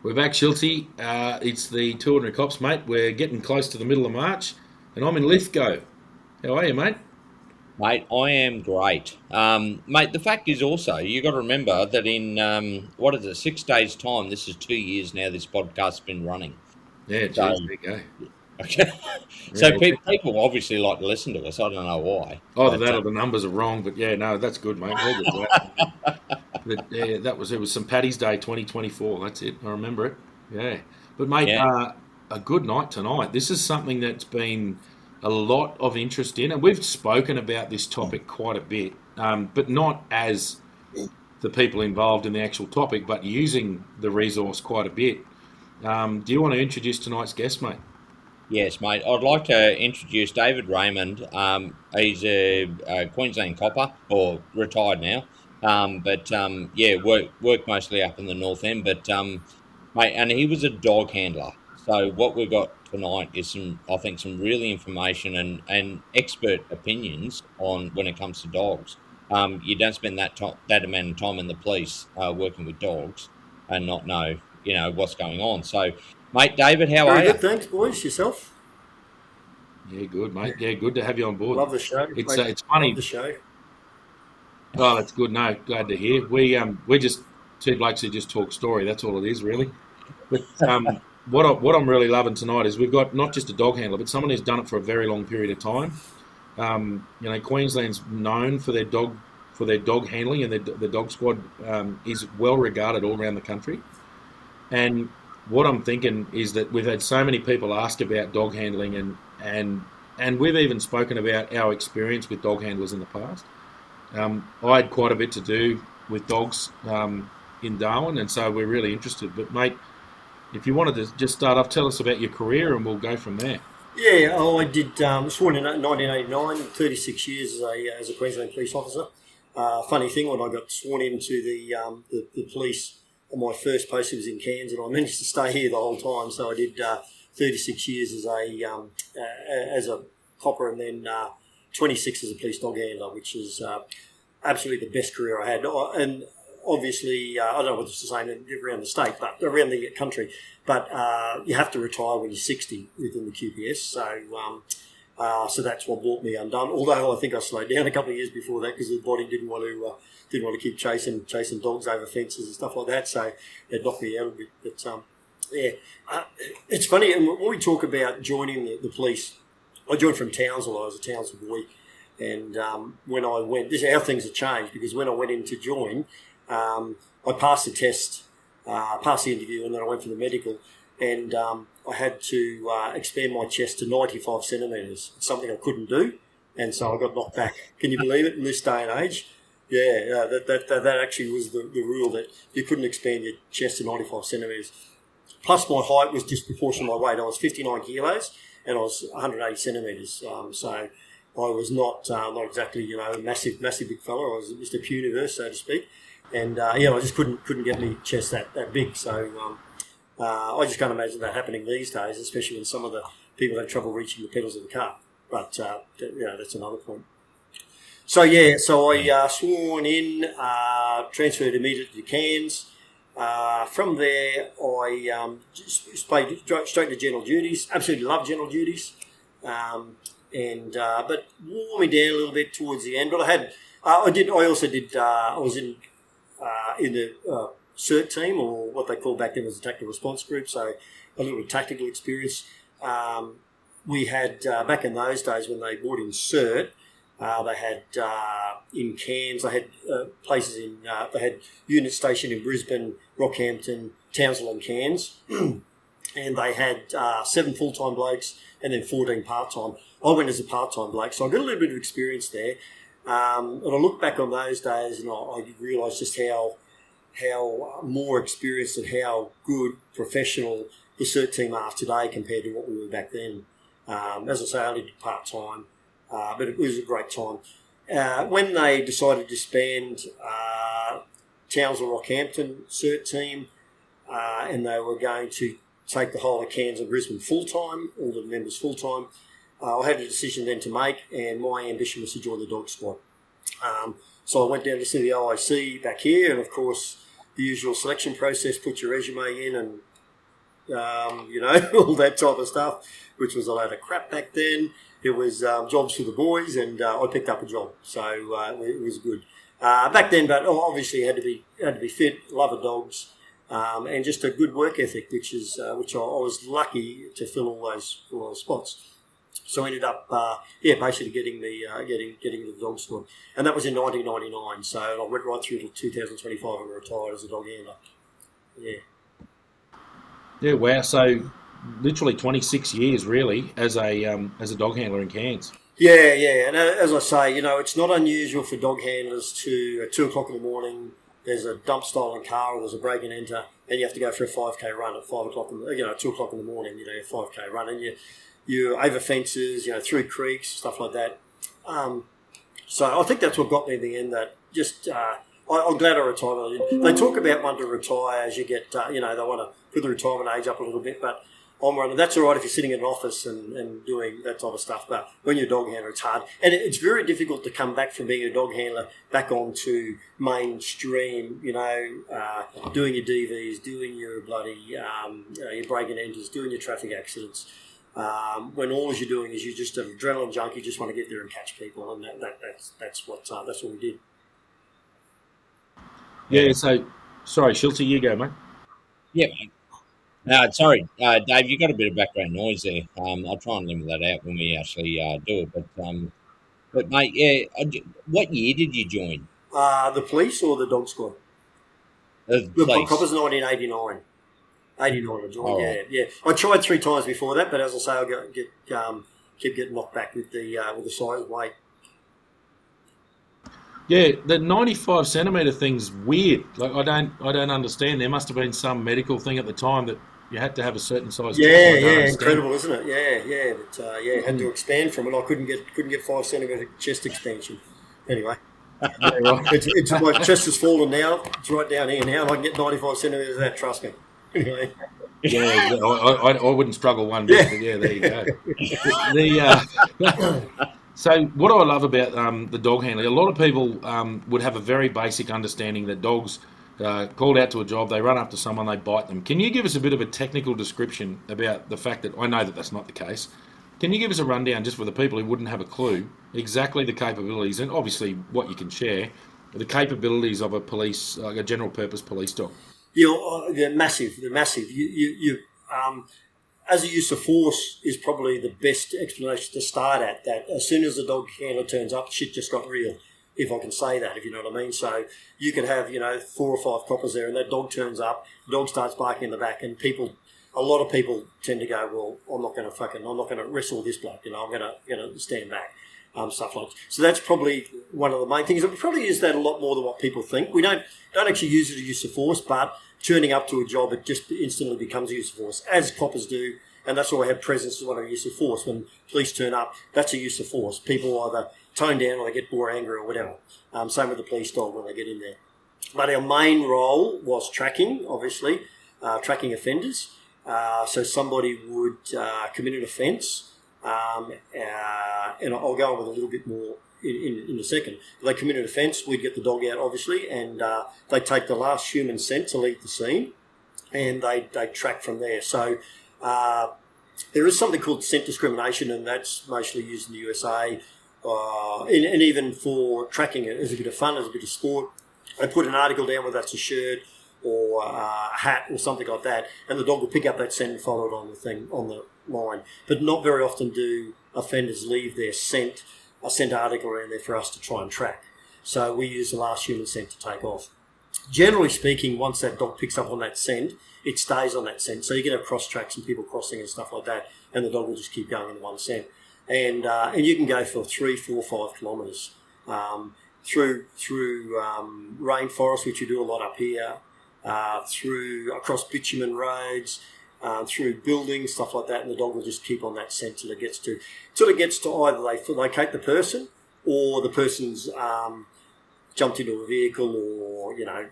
We're back, Schultzy. It's the 200 Cops, mate. We're getting close to the middle of March, and I'm in Lithgow. How are you, mate? Mate, I am great. Mate, the fact is also, you got to remember that in, 6 days' time, this is 2 years now this podcast's been running. Yeah, So, geez, there you go. okay. Yeah, So people obviously like to listen to us. I don't know why. either But that or the numbers are wrong, but yeah, no, that's good, mate. Well good for that. But yeah, it was St Paddy's Day 2024. That's it. I remember it. Yeah, but mate, yeah, a good night tonight. This is something that's been a lot of interest in, and we've spoken about this topic quite a bit, but not as the people involved in the actual topic, but using the resource quite a bit. Do you want to introduce tonight's guest, mate? yes, mate. I'd like to introduce David Raymond. He's a Queensland copper, or retired now. Yeah, work mostly up in the North End. Mate, and he was a dog handler. So what we've got tonight is I think, some really information and expert opinions on when it comes to dogs. You don't spend that amount of time in the police working with dogs and not know, what's going on. So, mate, David, how Very are you? good, thanks, boys. Yourself? Yeah, good, mate. Yeah, good to have you on board. Love the show. It's Mate, it's love funny. the show. Oh, that's good. No, glad to hear. We're just two blokes who just talk story. That's all it is, really. But what I'm really loving tonight is we've got not just a dog handler, but someone who's done it for a very long period of time. Queensland's known for their dog handling, and the dog squad is well regarded all around the country. And what I'm thinking is that we've had so many people ask about dog handling, and we've even spoken about our experience with dog handlers in the past. I had quite a bit to do with dogs in Darwin, and so we're really interested. But mate, if you wanted to just start off, tell us about your career, and we'll go from there. Yeah, I did. Sworn in 1989, 36 years as a Queensland police officer. Funny thing, when I got sworn into the police, my first post was in Cairns, and I managed to stay here the whole time. So I did 36 years as a copper, and then 26 as a police dog handler, which is absolutely the best career I had. And obviously, I don't know what it's the same around the state, but around the country. But you have to retire when you're 60 within the QPS. So that's what brought me undone. Although I think I slowed down a couple of years before that because the body didn't want to keep chasing dogs over fences and stuff like that. So it knocked me out a bit. But it's funny. And when we talk about joining the police, I joined from Townsville. I was a Townsville boy. And when I went, this is how things have changed, because when I went in to join, I passed the test, passed the interview, and then I went for the medical, and I had to expand my chest to 95 centimetres, something I couldn't do, and so I got knocked back. Can you believe it in this day and age? Yeah, that actually was the rule, that you couldn't expand your chest to 95 centimetres. Plus my height was disproportionate to my weight. I was 59 kilos and I was 180 centimetres, so I was not exactly a massive big fella. I was Mr. Puniverse, so to speak, and I just couldn't get my chest that big. So I just can't imagine that happening these days, especially when some of the people have trouble reaching the pedals of the car. But that's another point. So I sworn in, transferred immediately to Cairns. From there, I just played straight to general duties. Absolutely loved general duties. But wore me down a little bit towards the end. But I was in the CERT team, or what they called back then was the tactical response group. So a little bit of tactical experience. We had back in those days when they brought in CERT, they had in Cairns. They had places in. They had units stationed in Brisbane, Rockhampton, Townsville, and Cairns. And they had 7 full-time blokes and then 14 part-time. I went as a part-time bloke, so I got a little bit of experience there. And I look back on those days and I realised just how more experienced and how good professional the CERT team are today compared to what we were back then. As I say, I only did part-time, but it was a great time. When they decided to disband Townsville Rockhampton CERT team, and they were going to take the whole of Cairns and Brisbane full-time, all the members full-time, I had a decision then to make, and my ambition was to join the dog squad. So I went down to see the OIC back here, and of course the usual selection process, put your resume in, and all that type of stuff, which was a load of crap back then. It was jobs for the boys, and I picked up a job, so it was good back then. But obviously, had to be fit, love of dogs, and just a good work ethic, which I was lucky to fill all those spots. So I ended up, basically getting the dog squad, and that was in 1999. So I went right through to 2025 and retired as a dog handler. Yeah. Yeah, wow. So literally 26 years, really, as a dog handler in Cairns. Yeah, and as I say, it's not unusual for dog handlers to at 2:00 in the morning. There's a dump stolen car, or there's a break and enter, and you have to go for a 5K run at 5:00. 2:00 in the morning. A 5K run, and you over fences, through creeks, stuff like that. So I think that's what got me in the end. That just I'm glad I retired. They talk about wanting to retire as you get, they want to put the retirement age up a little bit, but I'm running. That's all right if you're sitting in an office and doing that type of stuff, but when you're a dog handler, it's hard. And it's very difficult to come back from being a dog handler back onto mainstream, doing your DVs, doing your bloody, your break and enters, doing your traffic accidents. When all you're doing is you're just an adrenaline junkie, just want to get there and catch people, and that's what we did. Yeah. So, sorry, Schultzy, you go, mate. Yeah, mate. Sorry, Dave, you got a bit of background noise there. I'll try and limit that out when we actually do it. But mate, yeah, what year did you join? The police or the dog squad? The police. Coppers 1989. 89 I joined. Yeah. I tried 3 times before that, but as I say, I keep getting knocked back with the size and weight. Yeah, the 95 centimetre thing's weird. Like I don't understand. There must have been some medical thing at the time that you had to have a certain size. Yeah, incredible, isn't it? Yeah. But had to expand from it. I couldn't get 5 centimetre chest expansion. Anyway, yeah, right. It's my chest has fallen now. It's right down here now. I can get 95 centimetres of that. Trust me. Anyway. Yeah, I wouldn't struggle one bit. But yeah, there you go. So what I love about the dog handling, a lot of people would have a very basic understanding that dogs called out to a job, they run up to someone, they bite them. Can you give us a bit of a technical description about the fact that, I know that that's not the case, can you give us a rundown just for the people who wouldn't have a clue, exactly the capabilities, and obviously what you can share, the capabilities of a police, like a general purpose police dog? They're massive. You as a use of force is probably the best explanation to start at. That as soon as the dog handler turns up, shit just got real, if I can say that, if you know what I mean. So you can have 4 or 5 coppers there, and that dog turns up, the dog starts barking in the back, and a lot of people tend to go, well, I'm not going to wrestle this bloke, I'm going to stand back. Stuff like that. So that's probably one of the main things. We probably use that a lot more than what people think. We don't actually use it as a use of force, but turning up to a job, it just instantly becomes a use of force, as coppers do, and that's why we have presence as one of a use of force. When police turn up, that's a use of force. People either tone down or they get more angry or whatever. Same with the police dog when they get in there. But our main role was tracking, obviously, tracking offenders. So somebody would commit an offence, and I'll go on with a little bit more in a second. They commit an offence, we'd get the dog out, obviously, and they take the last human scent to leave the scene, and they track from there. So there is something called scent discrimination, and that's mostly used in the USA, and even for tracking it as a bit of fun, as a bit of sport. They put an article down, whether that's a shirt or a hat or something like that, and the dog will pick up that scent and follow it on the line. But not very often do offenders leave their scent, a scent article around there for us to try and track. So we use the last human scent to take off. Generally speaking, once that dog picks up on that scent, it stays on that scent. So you can have cross tracks and people crossing and stuff like that, and the dog will just keep going in one scent. And you can go for 3, 4, 5 kilometres through rainforest, which you do a lot up here, across bitumen roads, through buildings, stuff like that, and the dog will just keep on that scent till it gets to either they locate the person or the person's jumped into a vehicle, or I've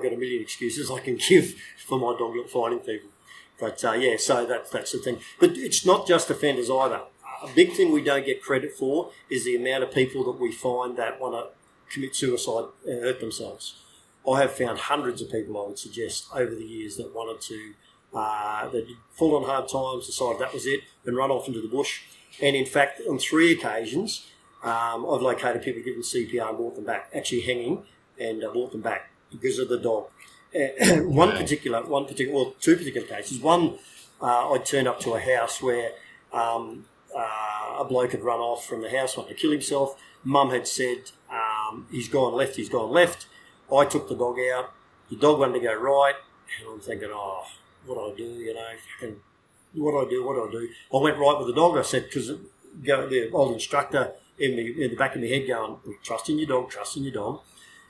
got a million excuses I can give for my dog not finding people. But so that's the thing. But it's not just offenders either. A big thing we don't get credit for is the amount of people that we find that want to commit suicide and hurt themselves. I have found hundreds of people, I would suggest, over the years that wanted to They'd fall on hard times, decided that was it, and run off into the bush. And in fact, on 3 occasions, I've located people giving CPR and brought them back, actually hanging, and brought them back because of the dog. Two particular cases. One, I turned up to a house where a bloke had run off from the house, wanted to kill himself. Mum had said, he's gone left. I took the dog out. The dog wanted to go right, and I'm thinking, what do I do? What do I do? I went right with the dog. I said, because the old instructor in the back of my head going, trust in your dog.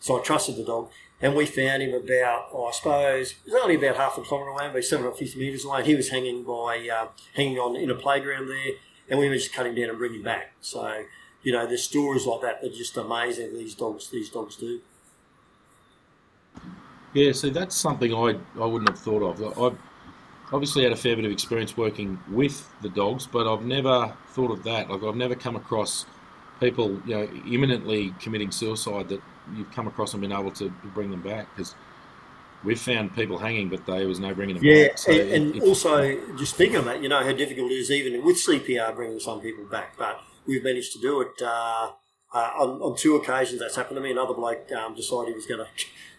So I trusted the dog, and we found him about, I suppose, it was only about half a kilometre away, about 750 metres away. He was hanging on in a playground there, and we managed to cut him down and bring him back. So, there's stories like that are just amazing. These dogs do. Yeah, so that's something I wouldn't have thought of. I've obviously had a fair bit of experience working with the dogs, but I've never thought of that. Like, I've never come across people, imminently committing suicide that you've come across and been able to bring them back, because we've found people hanging, but there was no bringing them back. So also, just speaking of that, how difficult it is even with CPR bringing some people back, but we've managed to do it on 2 occasions. That's happened to me. Another bloke decided he was going to.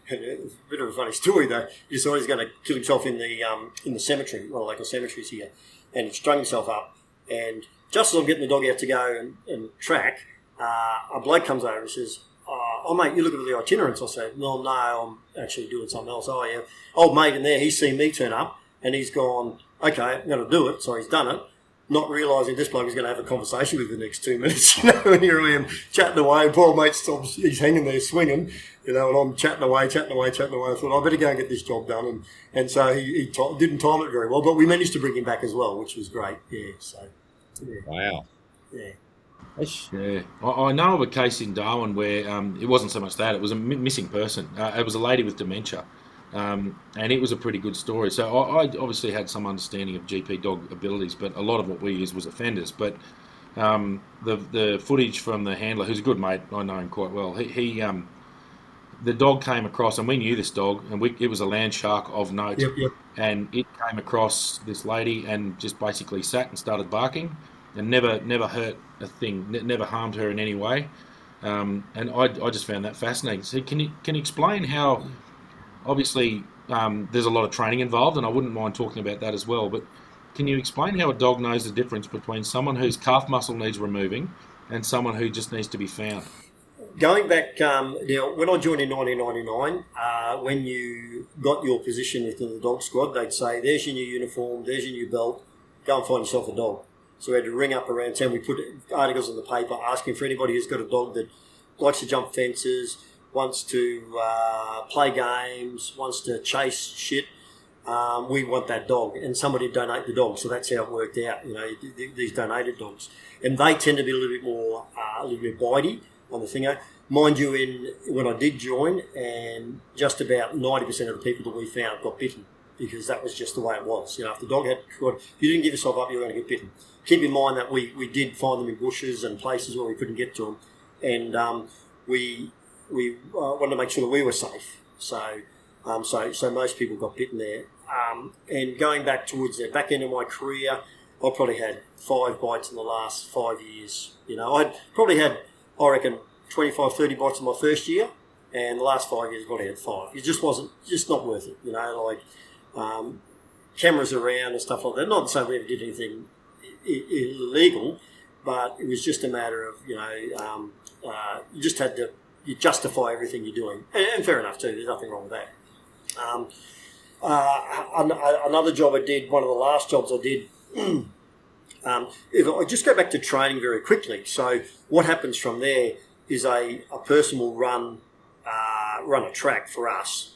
A bit of a funny story though. He decided he's going to kill himself in the cemetery, one of the local cemeteries here, and he strung himself up. And just as I'm getting the dog out to go and track, a bloke comes over and says, "Oh mate, you're looking at the itinerants." I said, "No, I'm actually doing something else." "Oh yeah." Old mate in there, he's seen me turn up, and he's gone, "Okay, I'm going to do it." So he's done it, not realising this bloke is going to have a conversation with the next 2 minutes. And here I am chatting away, and poor mate stops, he's hanging there swinging, and I'm chatting away. I thought, I better go and get this job done. And so he didn't time it very well, but we managed to bring him back as well, which was great. Yeah, so. Yeah. Wow. Yeah. Yeah, I know of a case in Darwin where it wasn't so much that, it was a missing person. It was a lady with dementia, and it was a pretty good story. So I obviously had some understanding of GP dog abilities, but a lot of what we used was offenders. But the footage from the handler, who's a good mate, I know him quite well, the dog came across, and we knew this dog, and it was a land shark of note. Yep. And it came across this lady and just basically sat and started barking, and never hurt a thing, never harmed her in any way. And I just found that fascinating. So can you explain how, obviously there's a lot of training involved, and I wouldn't mind talking about that as well, but can you explain how a dog knows the difference between someone whose calf muscle needs removing and someone who just needs to be found? Going back, when I joined in 1999, when you got your position within the dog squad, they'd say, "There's your new uniform, there's your new belt, go and find yourself a dog." So we had to ring up around town. We put articles in the paper asking for anybody who's got a dog that likes to jump fences, wants to play games, wants to chase shit. We want that dog, and somebody donate the dog. So that's how it worked out. These donated dogs, and they tend to be a little bit bitey on the thing. Mind you, when I did join, and just about 90% of the people that we found got bitten, because that was just the way it was. If the dog if you didn't give yourself up, you were going to get bitten. Keep in mind that we did find them in bushes and places where we couldn't get to them, and we wanted to make sure that we were safe. So most people got bitten there. And going back towards the back end of my career, I probably had 5 bites in the last 5 years. I'd probably had, I reckon, 25, 30 bites in my first year, and the last 5 years I probably had 5. It just wasn't, just not worth it. Cameras around and stuff like that. Not to say we ever did anything illegal, but it was just a matter of, you just had to justify everything you're doing. And fair enough too, there's nothing wrong with that. Another job I did, one of the last jobs I did, if I just go back to training very quickly. So what happens from there is a person will run a track for us.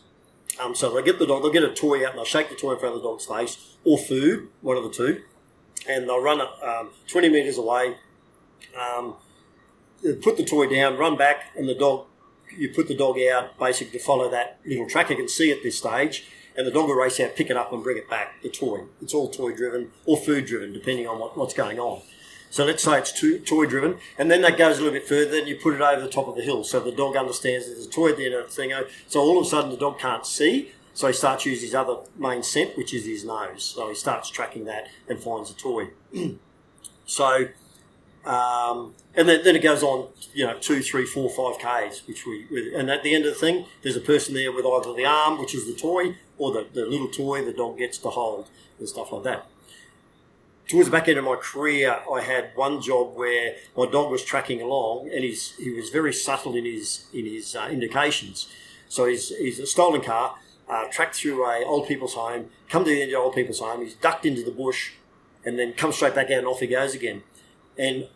So they'll get the dog, they'll get a toy out and they'll shake the toy in front of the dog's face, or food, one of the two, and they'll run it 20 metres away, put the toy down, run back, and you put the dog out basically to follow that little track. You can see at this stage, and the dog will race out, pick it up and bring it back, the toy. It's all toy driven or food driven, depending on what's going on. So let's say it's toy driven, and then that goes a little bit further, then you put it over the top of the hill, so the dog understands that there's a toy at the end of the thing. So all of a sudden the dog can't see, So he starts using his other main scent, which is his nose. So he starts tracking that and finds a toy. So, and then it goes on, 2, 3, 4, 5 Ks, and at the end of the thing, there's a person there with either the arm, which is the toy, or the little toy the dog gets to hold and stuff like that. Towards the back end of my career, I had one job where my dog was tracking along, and he was very subtle in his indications. So he's a stolen car, tracked through a old people's home, come to the end of the old people's home, he's ducked into the bush, and then comes straight back out and off he goes again. And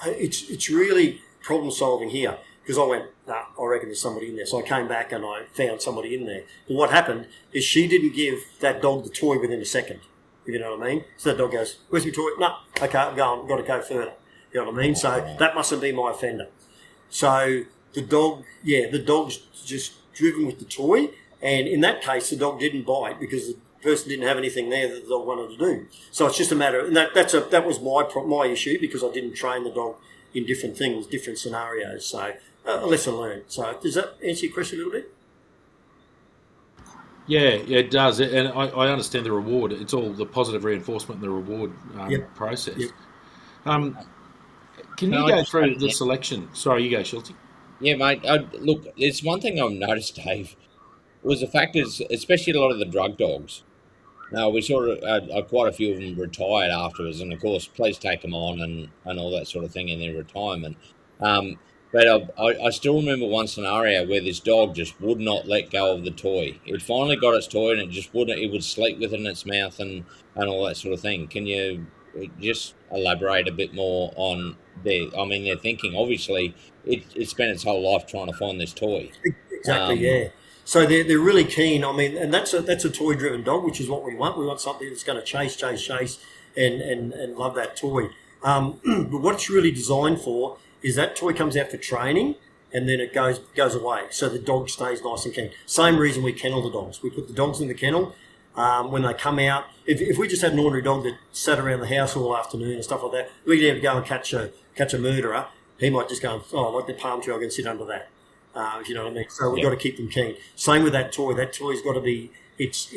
it's really problem solving here, because I went, I reckon there's somebody in there. So I came back and I found somebody in there. But what happened is she didn't give that dog the toy within a second, if you know what I mean. So that dog goes, where's my toy? No, okay, I'm going, got to go further. You know what I mean? So that mustn't be my offender. So the dog's just driven with the toy. And in that case, the dog didn't bite because the person didn't have anything there that the dog wanted to do. So it's just a matter, and that was my issue, because I didn't train the dog in different things, different scenarios. So a lesson learned. So does that answer your question a little bit? Yeah, it does. And I understand the reward. It's all the positive reinforcement and the reward process. Yep. Can you go through the selection? Sorry, you go, Schultzy. Yeah, mate. Look, there's one thing I've noticed, Dave, was the fact is, especially a lot of the drug dogs. Now, we saw quite a few of them retired afterwards, and of course, police take them on and all that sort of thing in their retirement. But I still remember one scenario where this dog just would not let go of the toy. It finally got its toy, and it just wouldn't. It would sleep with it in its mouth and all that sort of thing. Can you just elaborate a bit more on their thinking? Obviously, it spent its whole life trying to find this toy. Exactly, yeah. So they're really keen. And that's a toy-driven dog, which is what we want. We want something that's going to chase, and love that toy. But what it's really designed for is that toy comes out for training, and then it goes away. So the dog stays nice and keen. Same reason we kennel the dogs. We put the dogs in the kennel. When they come out, if we just had an ordinary dog that sat around the house all afternoon and stuff like that, we could go and catch a murderer. He might just go, I like the palm tree, I can sit under that. If you know what I mean. So we've got to keep them keen. Same with that toy. That toy's got to be it's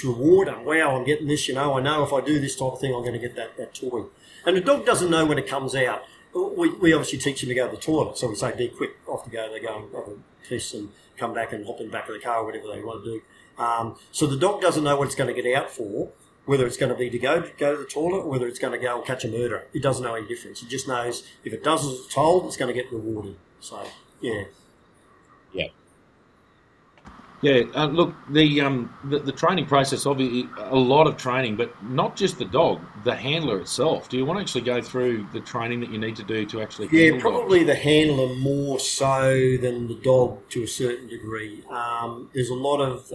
reward. And wow, I'm getting this. I know if I do this type of thing, I'm going to get that toy. And the dog doesn't know when it comes out. We obviously teach them to go to the toilet. So we say, "Be quick, off to go." They go and have a piss and come back and hop in the back of the car or whatever they want to do. So the dog doesn't know what it's going to get out for. Whether it's going to be to go to the toilet, or whether it's going to go and catch a murderer. It doesn't know any difference. It just knows if it does as it's told, it's going to get rewarded. So yeah. Yeah. Yeah. Look, the training process, obviously, a lot of training, but not just the dog, the handler itself. Do you want to actually go through the training that you need to do to actually handle probably dogs? the handler more so than the dog to a certain degree. There's a lot of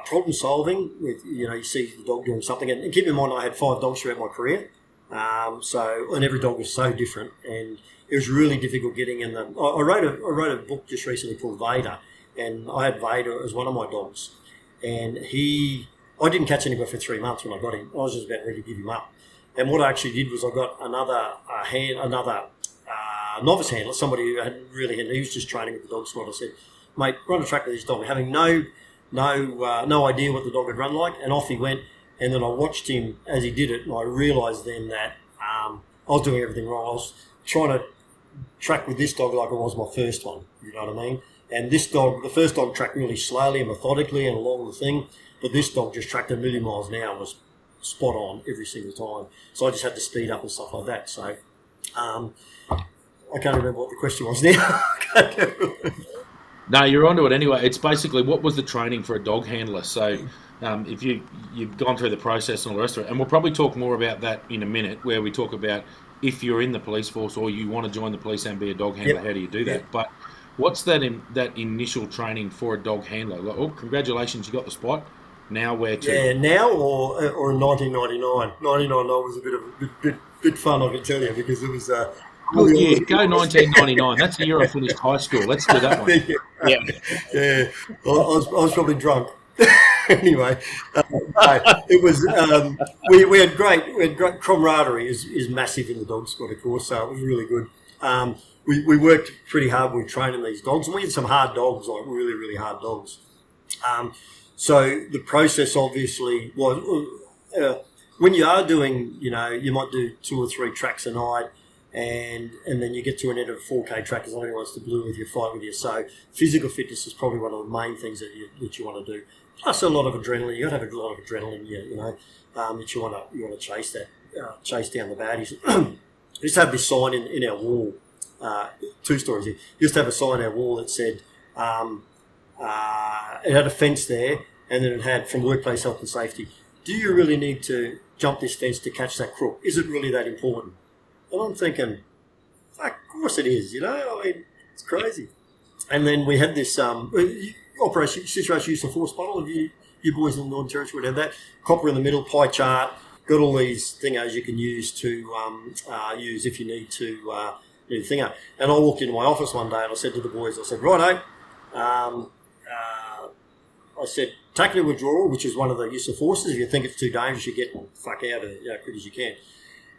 problem solving with you see the dog doing something, and keep in mind I had 5 dogs throughout my career, and every dog was so different, and it was really difficult getting in them. I wrote a book just recently called Vader, and I had Vader as one of my dogs, and I didn't catch anywhere for 3 months when I got him. I was just about ready to give him up, and what I actually did was I got another novice handler, somebody who he was just training with the dog squad. I said, mate, run a track with this dog, having no idea what the dog would run like, and off he went. And then I watched him as he did it, and I realised then that I was doing everything wrong. I was trying to track with this dog like it was my first one, you know what I mean? And this dog, the first dog tracked really slowly and methodically and along the thing, but this dog just tracked 1,000,000 miles an hour and was spot on every single time. So I just had to speed up and stuff like that. So I can't remember what the question was now. No, you're onto it anyway. It's basically, what was the training for a dog handler? So if you've gone through the process and all the rest of it, and we'll probably talk more about that in a minute, where we talk about if you're in the police force or you want to join the police and be a dog handler, how do you do that? But what's that initial training for a dog handler? Like, oh, congratulations, you got the spot. Now where to? Yeah, now or in 1999. 1999 was a bit fun, I can tell you, because it was... go 1999. That's the year I finished high school. Let's do that one. Yeah. I was probably drunk. Anyway, it was. We had great camaraderie. Is massive in the dog squad, of course. So it was really good. we worked pretty hard with training these dogs, and we had some hard dogs, like really, really hard dogs. So the process obviously was, when you are doing, you know, you might do 2 or 3 tracks a night, and then you get to an end of a 4K track as anyone wants to blue with you, fight with you. So physical fitness is probably one of the main things that you want to do. Plus a lot of adrenaline. You got to have a lot of adrenaline, you know, that you want to chase that, chase down the baddies. We used to have this sign in our wall. 2 stories here. We used to have a sign in our wall that said, it had a fence there, and then it had, from workplace health and safety, do you really need to jump this fence to catch that crook? Is it really that important? And I'm thinking, of course it is, you know, I mean, it's crazy. And then we had this operation, situation use of force model. Have you boys in the Northern Territory would have that. Copper in the middle, pie chart, got all these thingos you can use to use if you need to do the thingo. And I walked into my office one day and I said to the boys, I said, righto, I said, take a withdrawal, which is one of the use of forces. If you think it's too dangerous, you get the fuck out of it, you know, quick as you can.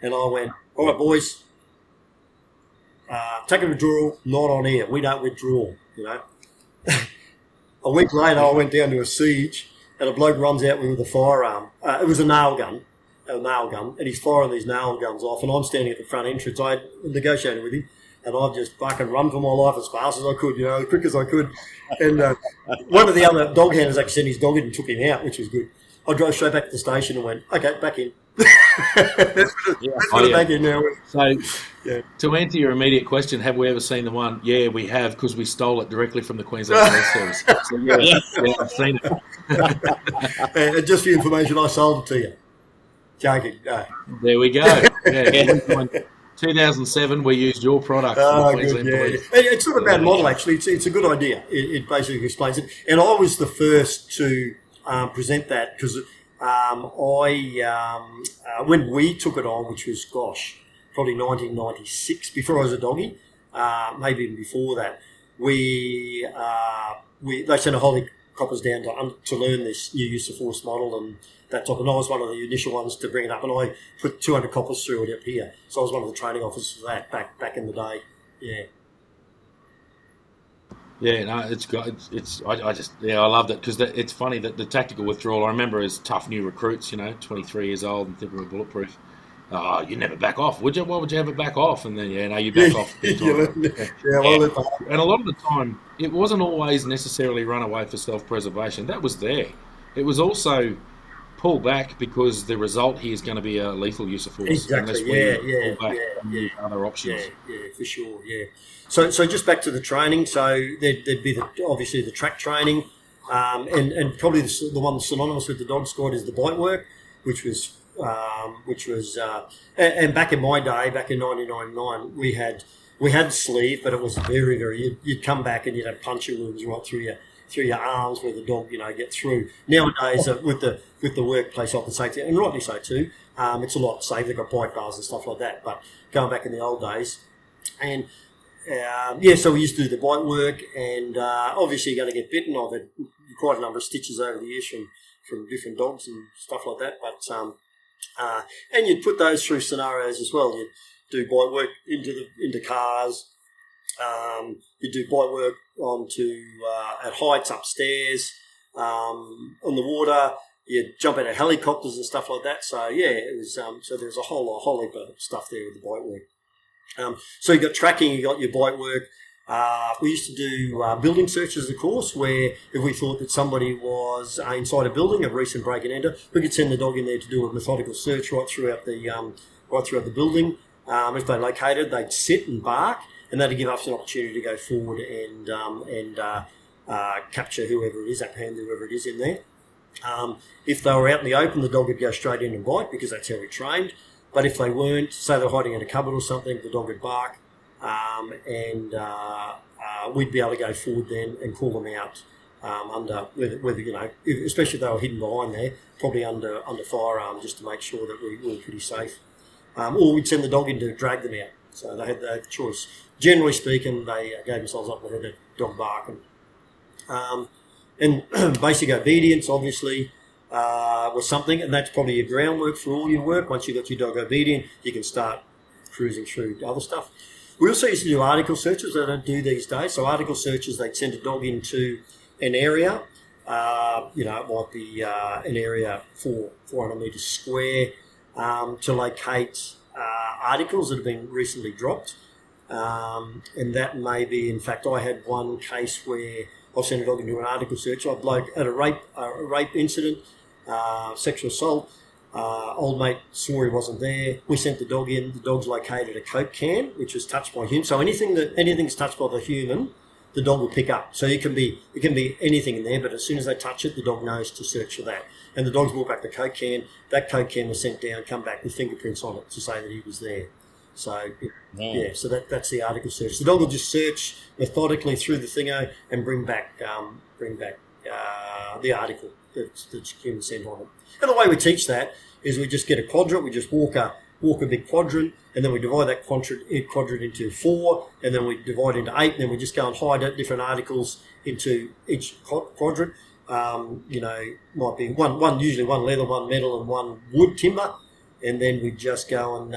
And I went, all right, boys, take a withdrawal, not on air. We don't withdraw, you know. A week later, I went down to a siege, and a bloke runs out with a firearm. It was a nail gun, and he's firing these nail guns off, and I'm standing at the front entrance. I negotiated with him, and I've just fucking run for my life as fast as I could, you know, as quick as I could. And one of the other dog handlers actually sent his dog in and took him out, which was good. I drove straight back to the station and went, okay, back in. Let's put it back in now. So, to answer your immediate question, have we ever seen the one? Yeah, we have, because we stole it directly from the Queensland Police Service. So, yeah, I've seen it. And just for your information, I sold it to you. Joking. No. There we go. Yeah. 2007, we used your product. Oh, good, yeah. It's not a bad model, actually. It's a good idea. It basically explains it. And I was the first to present that because when we took it on, which was, probably 1996, before I was a doggy, maybe even before that, they sent a Holy Coppers down to learn this new use of force model and that type. And I was one of the initial ones to bring it up, and I put 200 coppers through it up here. So I was one of the training officers for that back in the day. Yeah. Yeah, no, it's good. I loved it because it's funny that the tactical withdrawal. I remember as tough new recruits, you know, 23 years old and thinking we're bulletproof. Oh, you never back off, would you? Why would you ever back off? And then, you back off. And a lot of the time, it wasn't always necessarily run away for self-preservation. That was there. It was also pull back because the result here is going to be a lethal use of force. Exactly. Other options. Yeah, for sure. Yeah. So just back to the training. So there'd be obviously the track training, and probably the one synonymous with the dog squad is the bite work, which was and back in my day, back in 1999, we had sleeve, but it was very, very. You'd come back and you'd have puncture wounds right through your arms where the dog, get through. Nowadays, with the workplace health and safety, and rightly so too, it's a lot safer. They've got bite bars and stuff like that. But going back in the old days, and so we used to do the bite work, and obviously you're going to get bitten. I've had quite a number of stitches over the years from different dogs and stuff like that. But and you'd put those through scenarios as well. You'd do bite work into cars. You do bite work at heights upstairs, on the water. You jump out of helicopters and stuff like that. So it was. So there's a whole heap of stuff there with the bite work. So you got tracking, you got your bite work. We used to do building searches, of course, where if we thought that somebody was inside a building, a recent break and enter, we could send the dog in there to do a methodical search right throughout the building. If they located, they'd sit and bark, and that'd give us an opportunity to go forward and capture whoever it is, apprehend whoever it is in there. If they were out in the open, the dog would go straight in and bite because that's how we trained. But if they weren't, say they're hiding in a cupboard or something, the dog would bark, and we'd be able to go forward then and call them out under whether especially if they were hidden behind there, probably under firearm, just to make sure that we were pretty safe. Or we'd send the dog in to drag them out. So they had the choice. Generally speaking, they gave themselves up and had a dog barking. And basic obedience, obviously, was something, and that's probably your groundwork for all your work. Once you've got your dog obedient, you can start cruising through other stuff. We also used to do article searches. They don't do these days. So article searches, they'd send a dog into an area. It might be an area 400 metres square to locate articles that have been recently dropped. And that may be, in fact, I had one case where I sent a dog into an article search. I bloke at a rape incident, sexual assault. Old mate swore he wasn't there. We sent the dog in. The dog's located a Coke can, which was touched by a human. So anything's touched by the human, the dog will pick up. So it can be anything in there, but as soon as they touch it, the dog knows to search for that. And the dog's brought back the Coke can. That Coke can was sent down, come back with fingerprints on it to say that he was there. So so that's the article search. The dog will just search methodically through the thingo and bring back the article that's human sent on it. And the way we teach that is we just get a quadrant. We just walk a big quadrant, and then we divide that quadrant into 4, and then we divide into 8, and then we just go and hide different articles into each quadrant. Might be usually one leather, one metal, and one wood timber, and then we just go and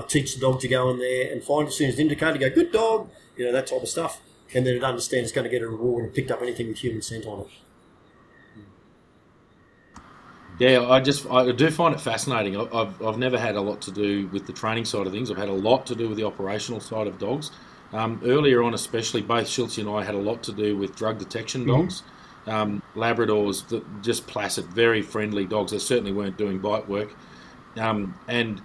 teach the dog to go in there and find as soon as it's indicated, go, good dog, that type of stuff, and then it understands it's going to get a reward and picked up anything with human scent on it. Yeah, I do find it fascinating. I've never had a lot to do with the training side of things. I've had a lot to do with the operational side of dogs. Earlier on, especially, both Schultzy and I had a lot to do with drug detection dogs. Labradors, just placid, very friendly dogs. They certainly weren't doing bite work. And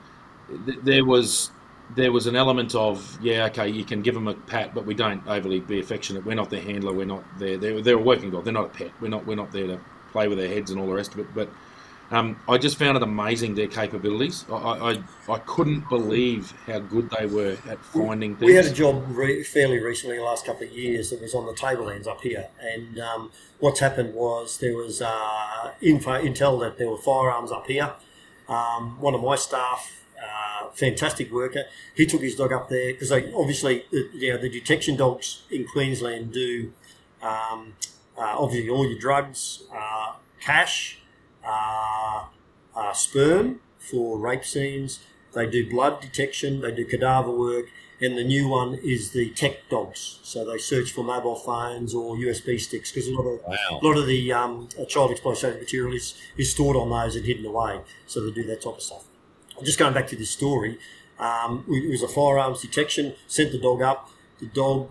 there was an element of, you can give them a pat, but we don't overly be affectionate. We're not their handler. We're not they're a working dog. They're not a pet. We're not there to play with their heads and all the rest of it. But I just found it amazing, their capabilities. I couldn't believe how good they were at finding things. We had a job fairly recently, the last couple of years, that was on the tablelands up here. And what's happened was there was intel that there were firearms up here. One of my staff, fantastic worker, he took his dog up there because obviously the detection dogs in Queensland do obviously all your drugs, cash, sperm for rape scenes. They do blood detection, they do cadaver work, and the new one is the tech dogs. So they search for mobile phones or USB sticks because a lot of the child exploitation material is stored on those and hidden away. So they do that type of stuff. Just going back to this story, it was a firearms detection, sent the dog up. The dog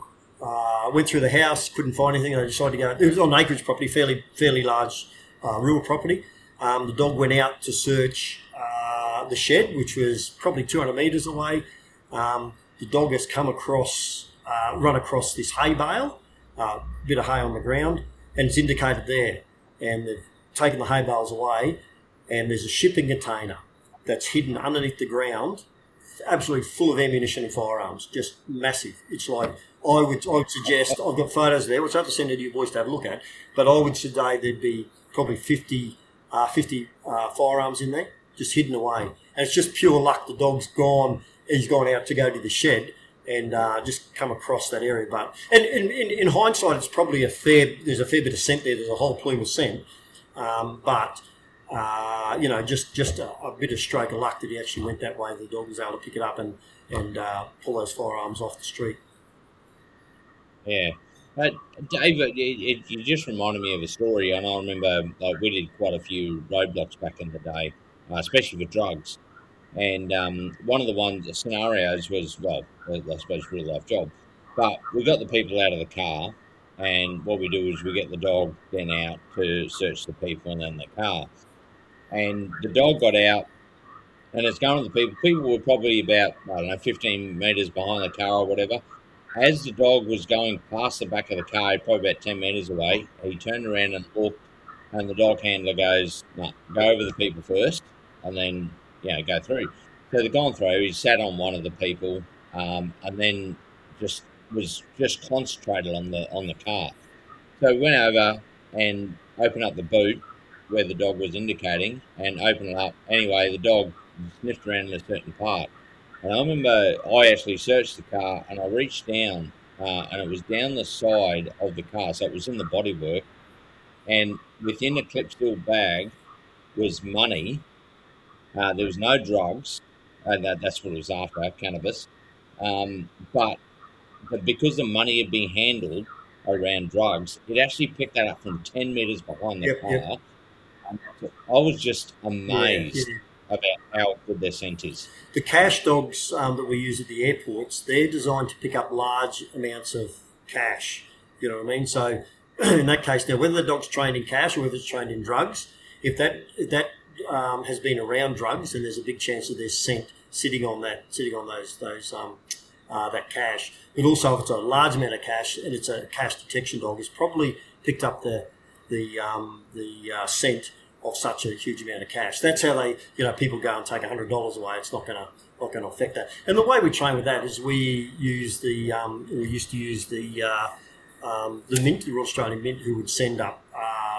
went through the house, couldn't find anything. They decided to go. It was on acreage property, fairly large rural property. The dog went out to search the shed, which was probably 200 metres away. The dog has run across this hay bale, bit of hay on the ground, and it's indicated there. And they've taken the hay bales away, and there's a shipping container that's hidden underneath the ground, absolutely full of ammunition and firearms, just massive. It's like, I would suggest, I've got photos there, which I have to send to you boys to have a look at, but I would say there'd be probably 50 firearms in there, just hidden away. And it's just pure luck. The dog's gone, he's gone out to go to the shed and just come across that area. But and in hindsight, it's probably there's a fair bit of scent there. There's a whole plume of scent. Just a bit of stroke of luck that he actually went that way. The dog was able to pick it up and pull those firearms off the street. Yeah. David, you just reminded me of a story, and I remember we did quite a few roadblocks back in the day, especially with drugs. And one of the scenarios was, I suppose, real life job. But we got the people out of the car, and what we do is we get the dog then out to search the people and then the car. And the dog got out, and it's going to the people. People were probably about, 15 metres behind the car or whatever. As the dog was going past the back of the car, probably about 10 metres away, he turned around and looked, and the dog handler goes, no, go over the people first, and then, go through. So they've gone through, he sat on one of the people, and then was concentrated on the car. So we went over and opened up the boot where the dog was indicating and opened it up. Anyway, the dog sniffed around in a certain part. And I remember I actually searched the car and I reached down and it was down the side of the car. So it was in the bodywork. And within a clip-steel bag was money. There was no drugs. That's what it was after, cannabis. But because the money had been handled around drugs, it actually picked that up from 10 metres behind the Yep. car. I was just Yeah. amazed about how good their scent is. The cash dogs that we use at the airports, they're designed to pick up large amounts of cash. You know what I mean? So in that case, now whether the dog's trained in cash or whether it's trained in drugs, if that has been around drugs, then there's a big chance that there's scent sitting on those that cash. But also, if it's a large amount of cash and it's a cash detection dog, it's probably picked up the scent of such a huge amount of cash. That's how they, people go and take $100 away. It's not going to affect that. And the way we train with that is we used to use the Mint, the Royal Australian Mint, who would send up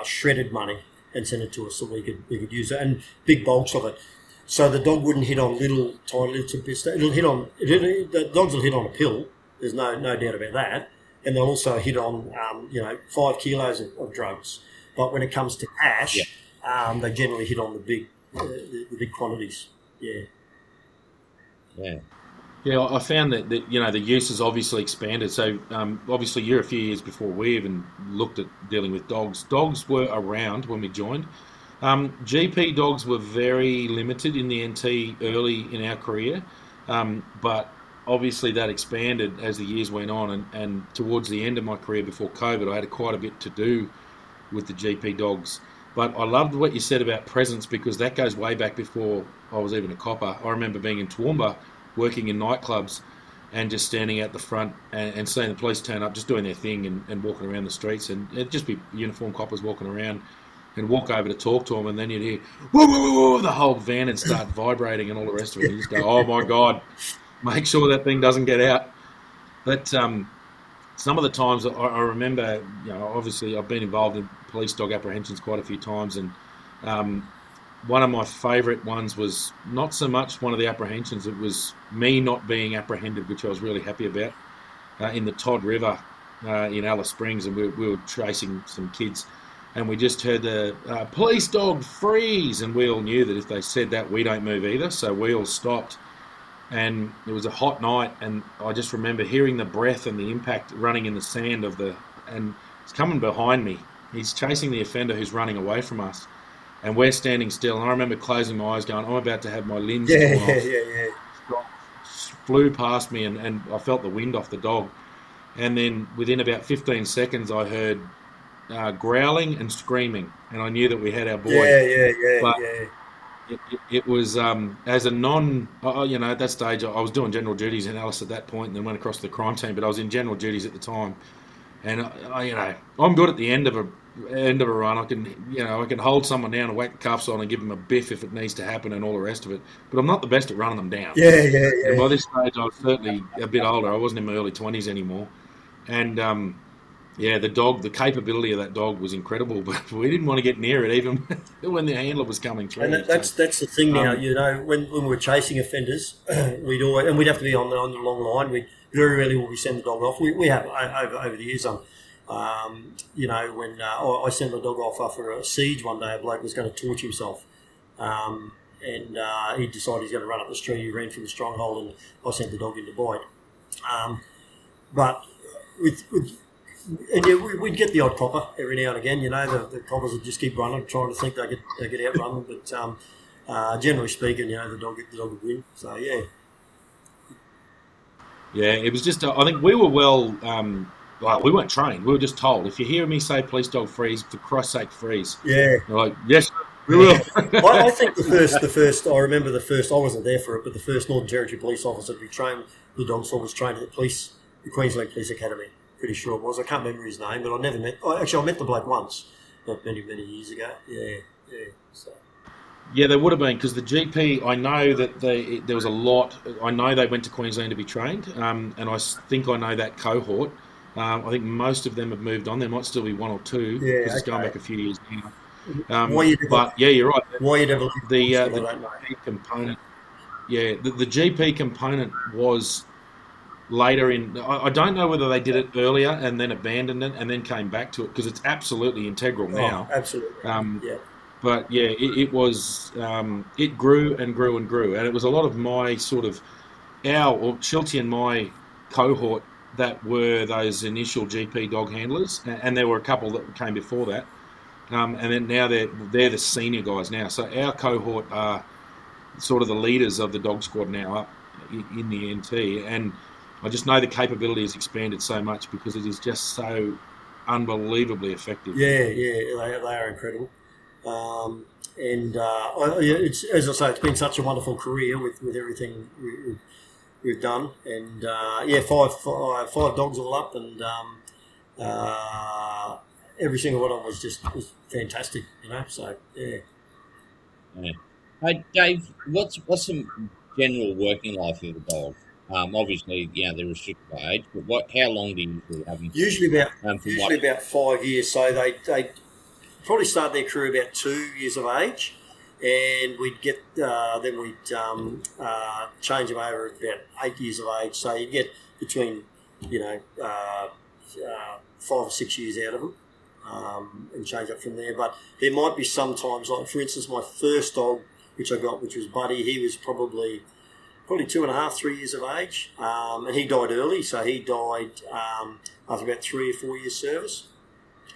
shredded money and send it to us so we could use it, and big bulks of it. So the dog wouldn't hit on tiny little bits. The dogs will hit on a pill. There's no doubt about that. And they'll also hit on 5 kilos of drugs. But when it comes to cash, they generally hit on the big quantities. Yeah, I found that the use has obviously expanded. So obviously you're a few years before we even looked at dealing with dogs. Dogs were around when we joined. GP dogs were very limited in the NT early in our career, but obviously that expanded as the years went on, and towards the end of my career before COVID, I had quite a bit to do with the GP dogs. But I loved what you said about presence, because that goes way back before I was even a copper. I remember being in Toowoomba, working in nightclubs, and just standing out the front and seeing the police turn up, just doing their thing and walking around the streets, and it'd just be uniformed coppers walking around, and walk over to talk to them, and then you'd hear, whoa, whoa, whoa, whoa, the whole van would start vibrating and all the rest of it. You just go, oh my God, make sure that thing doesn't get out. But some of the times I remember, obviously I've been involved in police dog apprehensions quite a few times, and one of my favourite ones was not so much one of the apprehensions, it was me not being apprehended, which I was really happy about, in the Todd River in Alice Springs, and we were chasing some kids, and we just heard the police dog freeze, and we all knew that if they said that, we don't move either, so we all stopped. And it was a hot night, and I just remember hearing the breath and the impact running in the sand and it's coming behind me. He's chasing the offender who's running away from us, and we're standing still. And I remember closing my eyes going, I'm about to have my limbs torn off. Yeah. Flew past me, and I felt the wind off the dog. And then within about 15 seconds, I heard growling and screaming, and I knew that we had our boy. Yeah. It was as a at that stage I was doing general duties in Alice at that point, and then went across to the crime team. But I was in general duties at the time, and I'm good at the end of a run. I can hold someone down and whack the cuffs on and give them a biff if it needs to happen and all the rest of it. But I'm not the best at running them down. Yeah. And by this stage I was certainly a bit older. I wasn't in my early 20s anymore, and the capability of that dog was incredible, but we didn't want to get near it even when the handler was coming through. And that's the thing now. When we were chasing offenders, we'd have to be on the long line. We very rarely will we send the dog off. We have over the years. When I sent the dog off after a siege one day, a bloke was going to torch himself, and he decided he's going to run up the street. He ran from the stronghold, and I sent the dog in to bite. But we'd get the odd copper every now and again. The coppers would just keep running, trying to think they could outrun them. But generally speaking, the dog would win. So yeah, it was just. I think we were we weren't trained. We were just told, if you hear me say police dog freeze, for Christ's sake, freeze. Yeah. They're like, yes, we will. I think the first. I remember the first. I wasn't there for it, but the first Northern Territory police officer to be trained the dogs for was trained at the Queensland Police Academy. Pretty sure it was. I can't remember his name, but I never met. I met the bloke once, not many years ago. Yeah. So. Yeah, there would have been, because the GP. I know that there was a lot. I know they went to Queensland to be trained, and I think I know that cohort. I think most of them have moved on. There might still be one or two, because it's going back a few years now. But yeah, you're right. Why you never the GP component? Yeah, the GP component was later in. I don't know whether they did it earlier and then abandoned it and then came back to it, because it's absolutely integral now. Absolutely. But yeah, it was. It grew and grew and grew, and it was a lot of my sort of Schultzy and my cohort that were those initial GP dog handlers, and there were a couple that came before that, and then now they're the senior guys now. So our cohort are sort of the leaders of the dog squad now up in the NT, and I just know the capability has expanded so much because it is just so unbelievably effective. Yeah, they are incredible. It's, as I say, it's been such a wonderful career with everything we've done, and five dogs all up, and every single one of them was fantastic, you know. So yeah. Yeah. Hey, Dave, what's some general working life of a dog? Obviously, they're restricted by age, but how long do you usually have them? Usually about 5 years. So they probably start their career about 2 years of age, and we'd get then we'd change them over at about 8 years of age. So you get between 5 or 6 years out of them, and change up from there. But there might be sometimes, like for instance, my first dog, which I got, which was Buddy, he was probably 2.5, 3 years of age, and he died early. So he died after about 3 or 4 years service.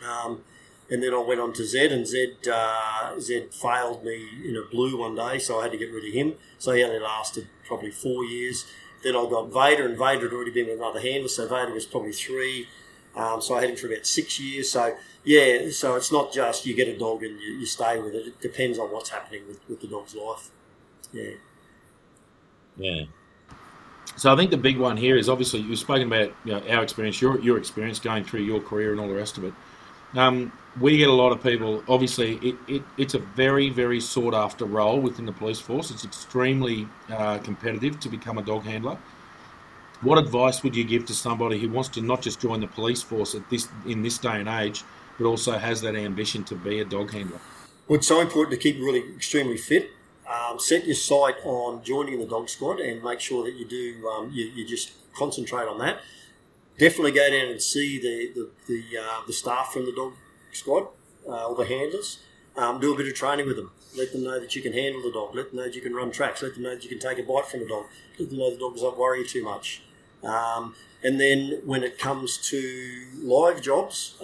And then I went on to Zed, and Zed failed me in a blue one day, so I had to get rid of him. So he only lasted probably 4 years. Then I got Vader, and Vader had already been with another handler, so Vader was probably 3. So I had him for about 6 years. So so it's not just you get a dog and you stay with it. It depends on what's happening with the dog's life. Yeah. Yeah. So I think the big one here is obviously you've spoken about our experience, your experience going through your career and all the rest of it. We get a lot of people. Obviously, it's a very, very sought after role within the police force. It's extremely competitive to become a dog handler. What advice would you give to somebody who wants to not just join the police force in this day and age, but also has that ambition to be a dog handler? Well, it's so important to keep really extremely fit. Set your sight on joining the dog squad and make sure that you do. You just concentrate on that. Definitely go down and see the staff from the dog squad, or the handlers. Do a bit of training with them. Let them know that you can handle the dog. Let them know that you can run tracks. Let them know that you can take a bite from a dog. Let them know the dog doesn't worry you too much. And then when it comes to live jobs,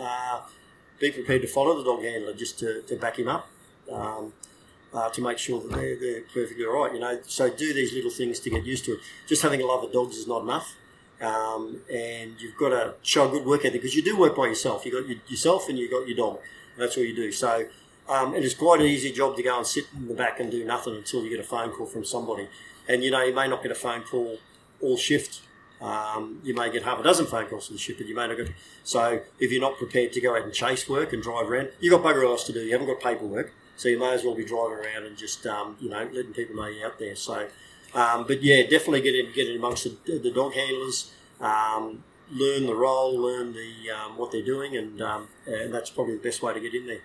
be prepared to follow the dog handler just to back him up, to make sure that they're perfectly all right. So do these little things to get used to it. Just having a love of dogs is not enough. And you've got to show a good work ethic because you do work by yourself. You've got yourself and you've got your dog. And that's all you do. So it is quite an easy job to go and sit in the back and do nothing until you get a phone call from somebody. And, you may not get a phone call all shift. You may get half a dozen phone calls for the shift, but you may not get... So if you're not prepared to go out and chase work and drive around, you've got bugger all else to do. You haven't got paperwork. So you may as well be driving around and just, letting people know you're out there. So... but yeah, definitely get in amongst the dog handlers, learn the role, learn what they're doing, and that's probably the best way to get in there.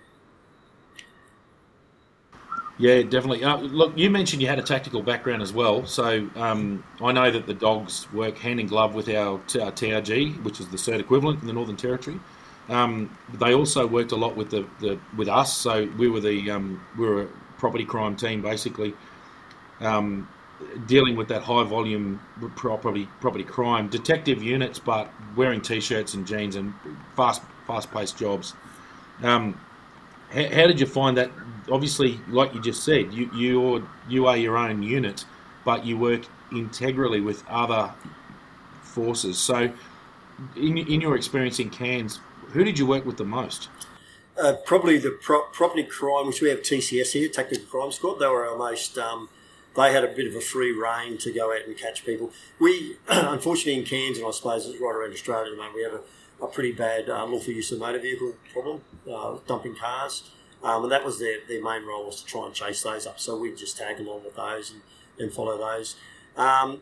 Yeah, definitely. Look, you mentioned you had a tactical background as well, so I know that the dogs work hand in glove with our TRG, which is the CERT equivalent in the Northern Territory. They also worked a lot with with us, so we were a property crime team basically. Dealing with that high volume property crime, detective units, but wearing t-shirts and jeans and fast-paced jobs. How did you find that? Obviously, like you just said, you are your own unit, but you work integrally with other forces. So, in your experience in Cairns, who did you work with the most? Probably the property crime, which we have TCS here, Tactical Crime Squad. They were our most... they had a bit of a free rein to go out and catch people. We, unfortunately in Cairns, and I suppose it's right around Australia at the moment, we have a pretty bad lawful use of motor vehicle problem, dumping cars. And that was their main role, was to try and chase those up. So we'd just tag along with those and follow those.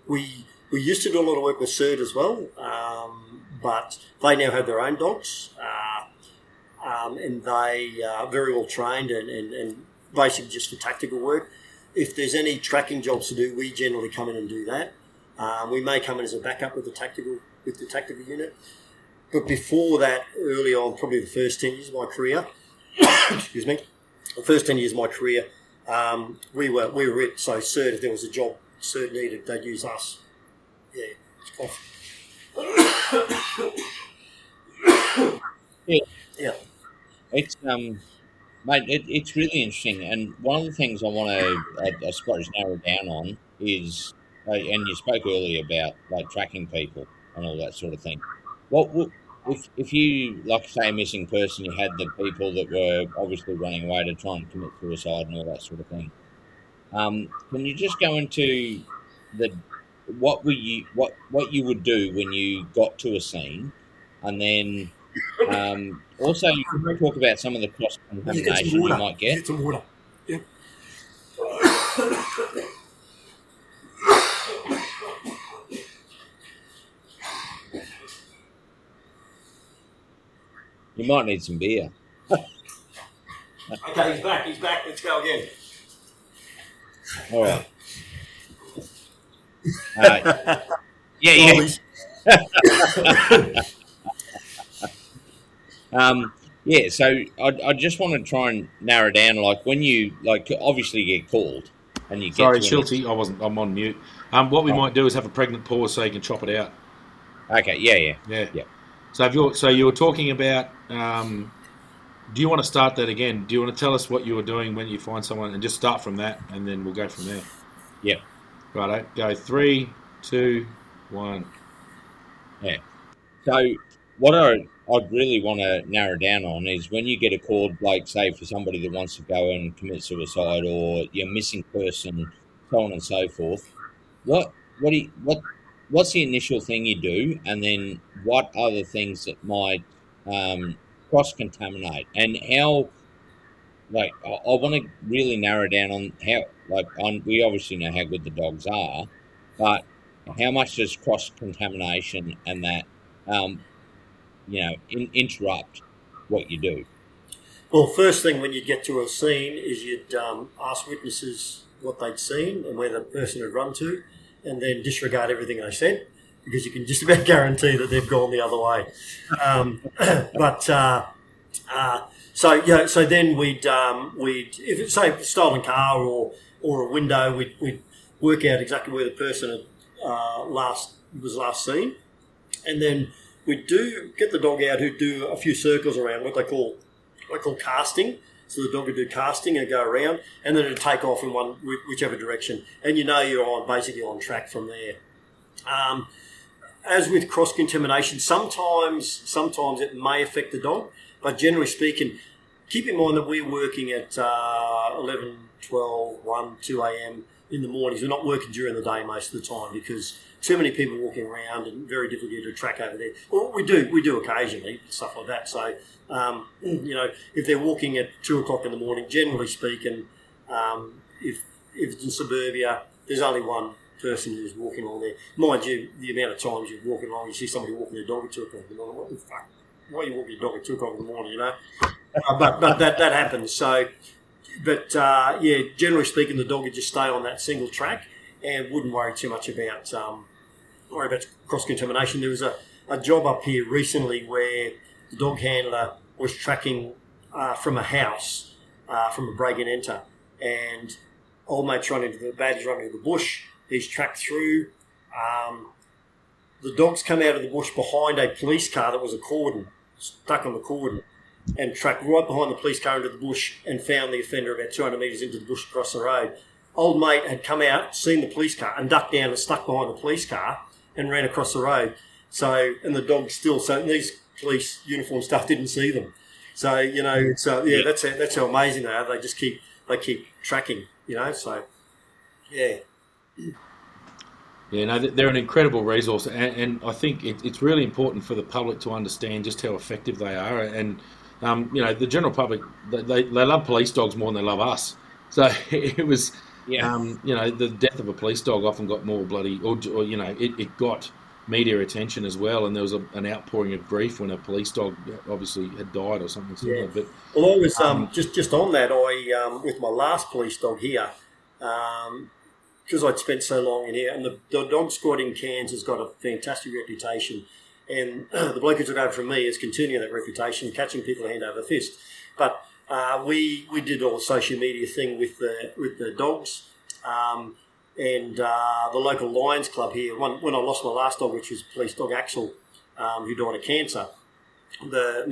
We used to do a lot of work with CERT as well, but they now have their own dogs. And they are very well trained and basically just for tactical work. If there's any tracking jobs to do, we generally come in and do that. We may come in as a backup with the tactical unit. But before that, early on, probably the first 10 years of my career, excuse me, the first 10 years of my career, we were it. So CERT, if there was a job CERT needed, they'd use us. Yeah, it's cough. Yeah, Yeah. it's mate, it's really interesting, and one of the things I want to, I suppose, narrow down on is, and you spoke earlier about like tracking people and all that sort of thing. What would, if you, like say, a missing person, you had the people that were obviously running away to try and commit suicide and all that sort of thing. Can you just go into the what you would do when you got to a scene, and then also talk about some of the cross You get some contamination you water. might You get. get some water. Yeah. You might need some beer. Okay, he's back. He's back. Let's go again. All right. Yeah. Yeah. So I just want to try and narrow down, like when you obviously get called and you get Sorry, to Schultzy, I'm on mute. What we might do is have a pregnant pause so you can chop it out. Okay. Yeah. Yeah. So you were talking about. Do you want to start that again? Do you want to tell us what you were doing when you find someone, and just start from that, and then we'll go from there. Yeah. Righto. Go 3, 2, 1. Yeah. So what I'd really want to narrow down on is when you get a call, like say for somebody that wants to go and commit suicide, or you're missing person, so on and so forth. What's the initial thing you do, and then what are the things that might cross contaminate, and how? Like I want to really narrow down on how. We obviously know how good the dogs are, but how much does cross contamination and that interrupt what you do? Well, first thing when you get to a scene is you'd ask witnesses what they'd seen and where the person had run to, and then disregard everything they said, because you can just about guarantee that they've gone the other way. So then we'd if it's say a stolen car or a window, we'd work out exactly where the person had last seen, and then we'd get the dog out who'd do a few circles around what they call casting. So the dog would do casting and go around, and then it'd take off in whichever direction, and you're basically on track from there. As with cross contamination, sometimes it may affect the dog, but generally speaking, keep in mind that we're working at 11, 12, 1, 2 a.m. in the mornings. We're not working during the day most of the time because too many people walking around and very difficult to track over there. Well, we do occasionally, stuff like that. So, if they're walking at 2 o'clock in the morning, generally speaking, if it's in suburbia, there's only one person who's walking along there. Mind you, the amount of times you're walking along, you see somebody walking their dog at 2 o'clock in the morning. What the fuck? Why are you walking your dog at 2 o'clock in the morning, but that happens. So, generally speaking, the dog would just stay on that single track and wouldn't worry too much about cross-contamination. There was a job up here recently where the dog handler was tracking from a house, from a break and enter, and old mate's running into the bush. He's tracked through. The dog's come out of the bush behind a police car that was a cordon, stuck on the cordon, and tracked right behind the police car into the bush and found the offender about 200 metres into the bush across the road. Old mate had come out, seen the police car, and ducked down and stuck behind the police car and ran across the road. So, and the dog these police uniform staff didn't see them. So, that's how amazing they are. They just keep tracking, so, yeah. Yeah, no, they're an incredible resource, and I think it's really important for the public to understand just how effective they are. And the general public, they love police dogs more than they love us. So it was, the death of a police dog often got more bloody, it got media attention as well, and there was an outpouring of grief when a police dog obviously had died or something similar. Yeah. But I was just on that. I with my last police dog here. Because I'd spent so long in here, and the dog squad in Cairns has got a fantastic reputation, and the bloke who took over from me is continuing that reputation, catching people hand over fist. But we did all the social media thing with the dogs. and the local Lions Club here. When I lost my last dog, which was police dog Axel, who died of cancer, the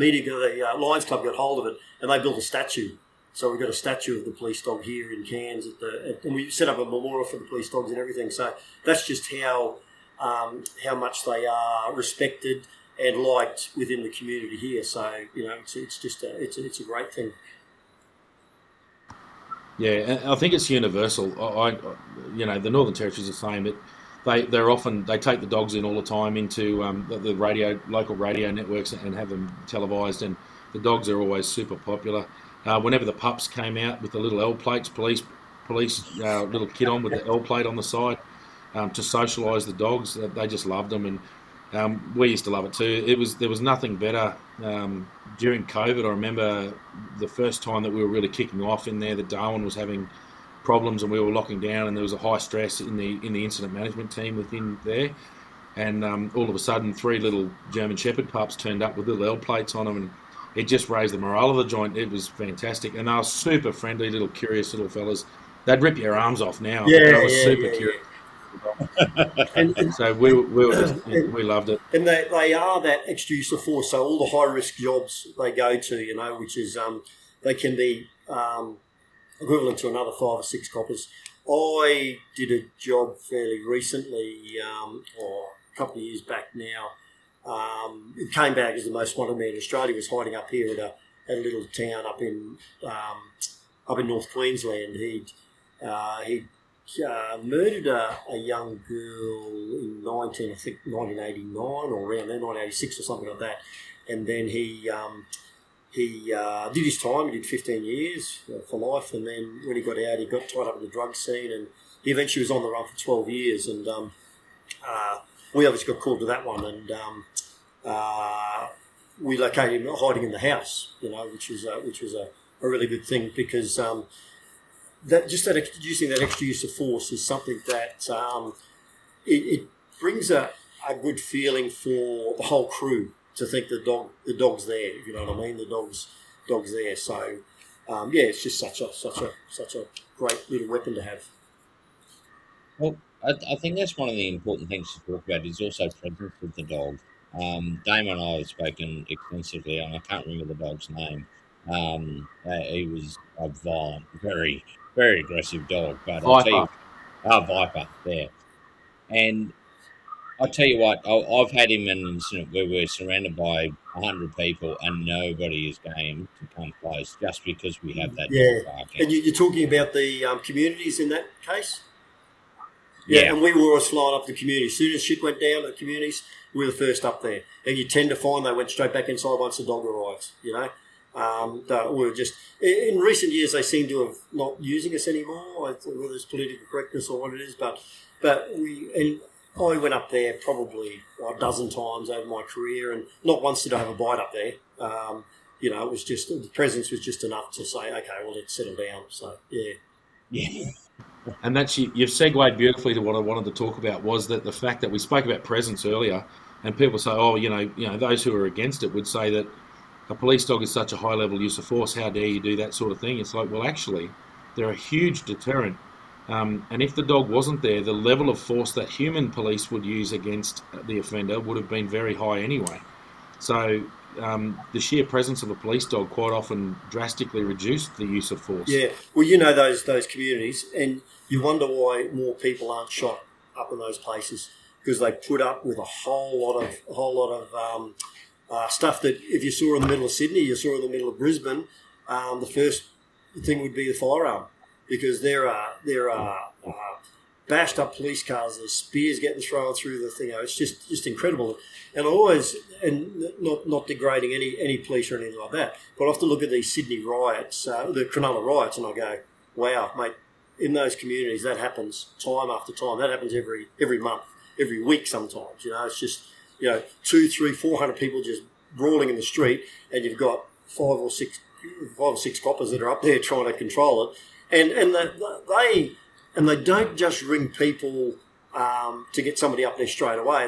Lions Club got hold of it, and they built a statue. So we've got a statue of the police dog here in Cairns, and we set up a memorial for the police dogs and everything. So that's just how much they are respected and liked within the community here. So it's a great thing. Yeah, and I think it's universal. The Northern Territory is the same. They take the dogs in all the time into the local radio networks and have them televised, and the dogs are always super popular. Whenever the pups came out with the little L plates, police little kid on with the L plate on the side to socialise the dogs, they just loved them, and we used to love it too. There was nothing better. During COVID, I remember the first time that we were really kicking off in there, that Darwin was having problems and we were locking down, and there was a high stress in the incident management team within there, and all of a sudden 3 little German Shepherd pups turned up with little L plates on them, and it just raised the morale of the joint. It was fantastic, and they were super friendly, little curious little fellas. They'd rip your arms off now. I was super curious. And so we loved it, and they are that extra use of force. So all the high risk jobs they go to, which is they can be equivalent to another 5 or 6 coppers. I did a job fairly recently, or a couple of years back now. It came back as the most wanted man in Australia. Was hiding up here at a little town up in North Queensland. He'd murdered a young girl in 1989 or around there, 1986 or something like that. And then he did his time. He did 15 years for life. And then when he got out, he got tied up in the drug scene, and he eventually was on the run for 12 years. And we obviously got called to that one, and we located him hiding in the house, which was a really good thing, because using that extra use of force is something that it brings a good feeling for the whole crew to think the dog's there. If you know what I mean, the dog's there. So it's just such a great little weapon to have. Well, I think that's one of the important things to talk about is also presence with the dog. Damo and I have spoken extensively, and I can't remember the dog's name. He was a violent, very, very aggressive dog. But Viper, there. And I'll tell you what, I've had him in an incident where we're surrounded by 100 people and nobody is game to come close just because we have that dog barking. And you're talking about the communities in that case? Yeah, and we were always flying up the community. As soon as shit went down at communities, we were the first up there. And you tend to find they went straight back inside once the dog arrives, we were just, in recent years, they seem to have not using us anymore, whether it's political correctness or what it is, but I went up there probably a dozen times over my career, and not once did I have a bite up there. It was just, the presence was just enough to say, okay, well, let's settle down. So, yeah. Yeah. And you've segued beautifully to what I wanted to talk about, was that the fact that we spoke about presence earlier, and people say, those who are against it would say that a police dog is such a high level use of force, how dare you do that sort of thing? It's like, well, actually, they're a huge deterrent. And if the dog wasn't there, the level of force that human police would use against the offender would have been very high anyway. So the sheer presence of a police dog quite often drastically reduced the use of force. Yeah, well, those communities, and you wonder why more people aren't shot up in those places, because they put up with a whole lot of stuff that if you saw in the middle of Sydney, you saw in the middle of Brisbane, the first thing would be the firearm, because there are bashed up police cars, there's spears getting thrown through the thing. It's just incredible. And not degrading any police or anything like that, but I often look at these Sydney riots, the Cronulla riots, and I go, wow, mate, in those communities that happens time after time. That happens every month, every week sometimes. It's just 200, 300, 400 people just brawling in the street, and you've got five or six coppers that are up there trying to control it, and they don't just ring people to get somebody up there straight away.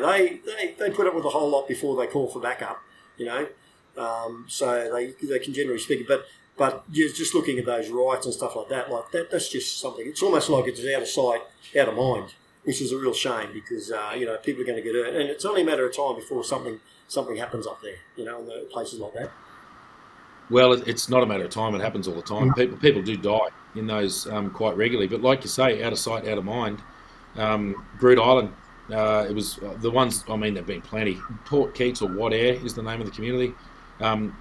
They put up with a whole lot before they call for backup. So they can generally speak. But But just looking at those riots and stuff like that's just something. It's almost like it's out of sight, out of mind, which is a real shame because people are going to get hurt, and it's only a matter of time before something happens up there, in the places like that. Well, it's not a matter of time. It happens all the time. People do die in those quite regularly. But like you say, out of sight, out of mind. Brood Island, it was the ones, I mean, there have been plenty. Port Keats or Wadair is the name of the community.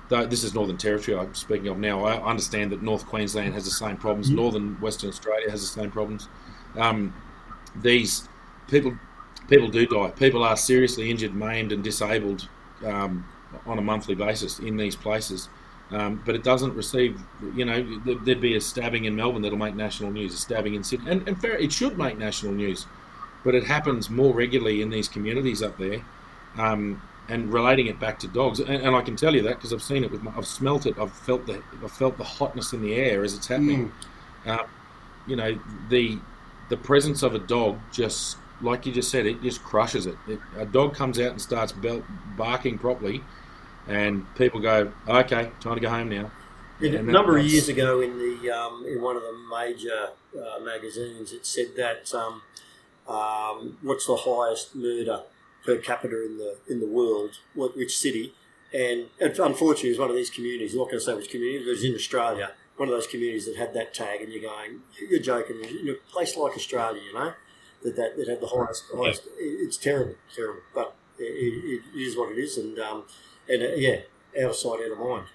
This is Northern Territory I'm speaking of now. I understand that North Queensland has the same problems. Northern Western Australia has the same problems. These people do die. People are seriously injured, maimed and disabled on a monthly basis in these places. But it doesn't receive, there'd be a stabbing in Melbourne that'll make national news, a stabbing in Sydney. And it should make national news, but it happens more regularly in these communities up there. And relating it back to dogs, and I can tell you that because I've seen it I've smelt it, I've felt the hotness in the air as it's happening. The presence of a dog, just like you just said, it just crushes it. A dog comes out and starts barking properly, and people go, okay, time to go home now. A number of years ago, in one of the major magazines, it said that what's the highest murder per capita in the world, which city, and unfortunately, it's one of these communities. I'm not going to say which community, but it's in Australia. One of those communities that had that tag, and you're going, you're joking. In a place like Australia, that had the highest. It's terrible, but it is what it is, and out of sight, out of mind.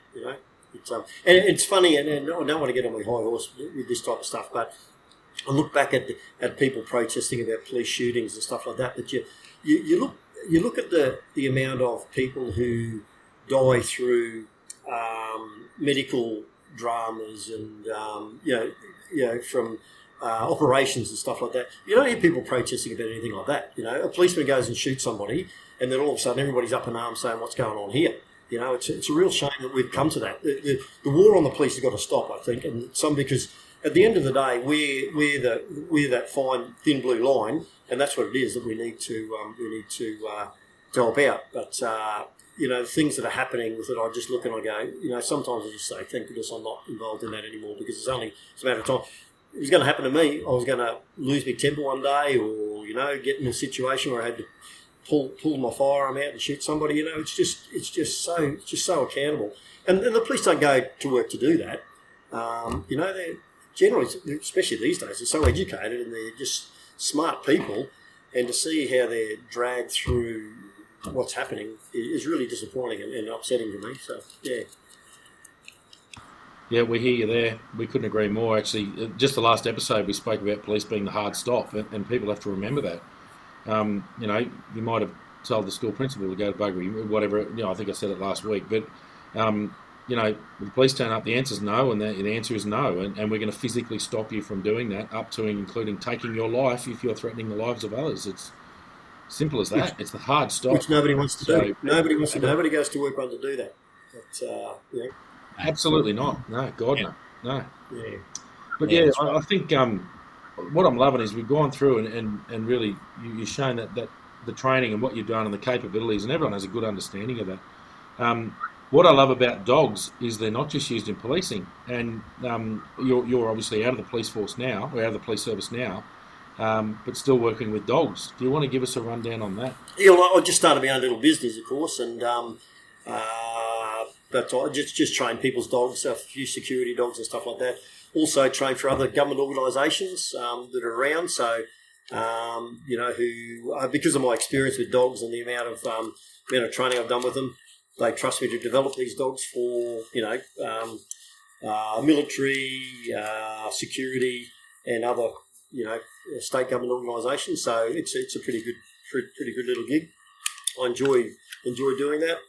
It's and it's funny, and I don't want to get on my high horse with this type of stuff, but I look back at people protesting about police shootings and stuff like that. But you look at the amount of people who die through medical dramas and from operations and stuff like that. You don't hear people protesting about anything like that. A policeman goes and shoots somebody, and then all of a sudden everybody's up in arms saying what's going on here. It's a real shame that we've come to that. The war on the police has got to stop, I think, and because at the end of the day, we're that fine thin blue line, and that's what it is that we need to help out. But the things that are happening with it, I just look and I go, sometimes I just say, thank goodness I'm not involved in that anymore, because it's a matter of time. It was going to happen to me. I was going to lose my temper one day, or get in a situation where I had to pull my firearm out and shoot somebody. It's just so accountable, and the police don't go to work to do that. They're generally, especially these days, they're so educated and they're just smart people, and to see how they're dragged through what's happening is really disappointing and upsetting to me. So yeah, we hear you there. We couldn't agree more. Actually, just the last episode we spoke about police being the hard stop, and people have to remember that. You might have told the school principal to go to buggery, whatever. I think I said it last week, but the police turn up, the answer's no, and the answer is no, and we're going to physically stop you from doing that, up to and including taking your life if you're threatening the lives of others. It's simple as that. It's the hard stop. Which nobody wants to do. Nobody goes to work on to do that. But, absolutely not. No, God, no. Yeah. But I think what I'm loving is we've gone through and really you've shown that the training and what you've done and the capabilities, and everyone has a good understanding of that. What I love about dogs is they're not just used in policing, and you're obviously out of the police force now, or out of the police service now, but still working with dogs. Do you want to give us a rundown on that? Yeah, well, I just started my own little business, of course, and but I just train people's dogs, a few security dogs and stuff like that. Also train for other government organisations that are around. So, who because of my experience with dogs and the amount of training I've done with them, they trust me to develop these dogs for military, security, and other state government organisations. So it's a pretty good little gig. I enjoy doing that.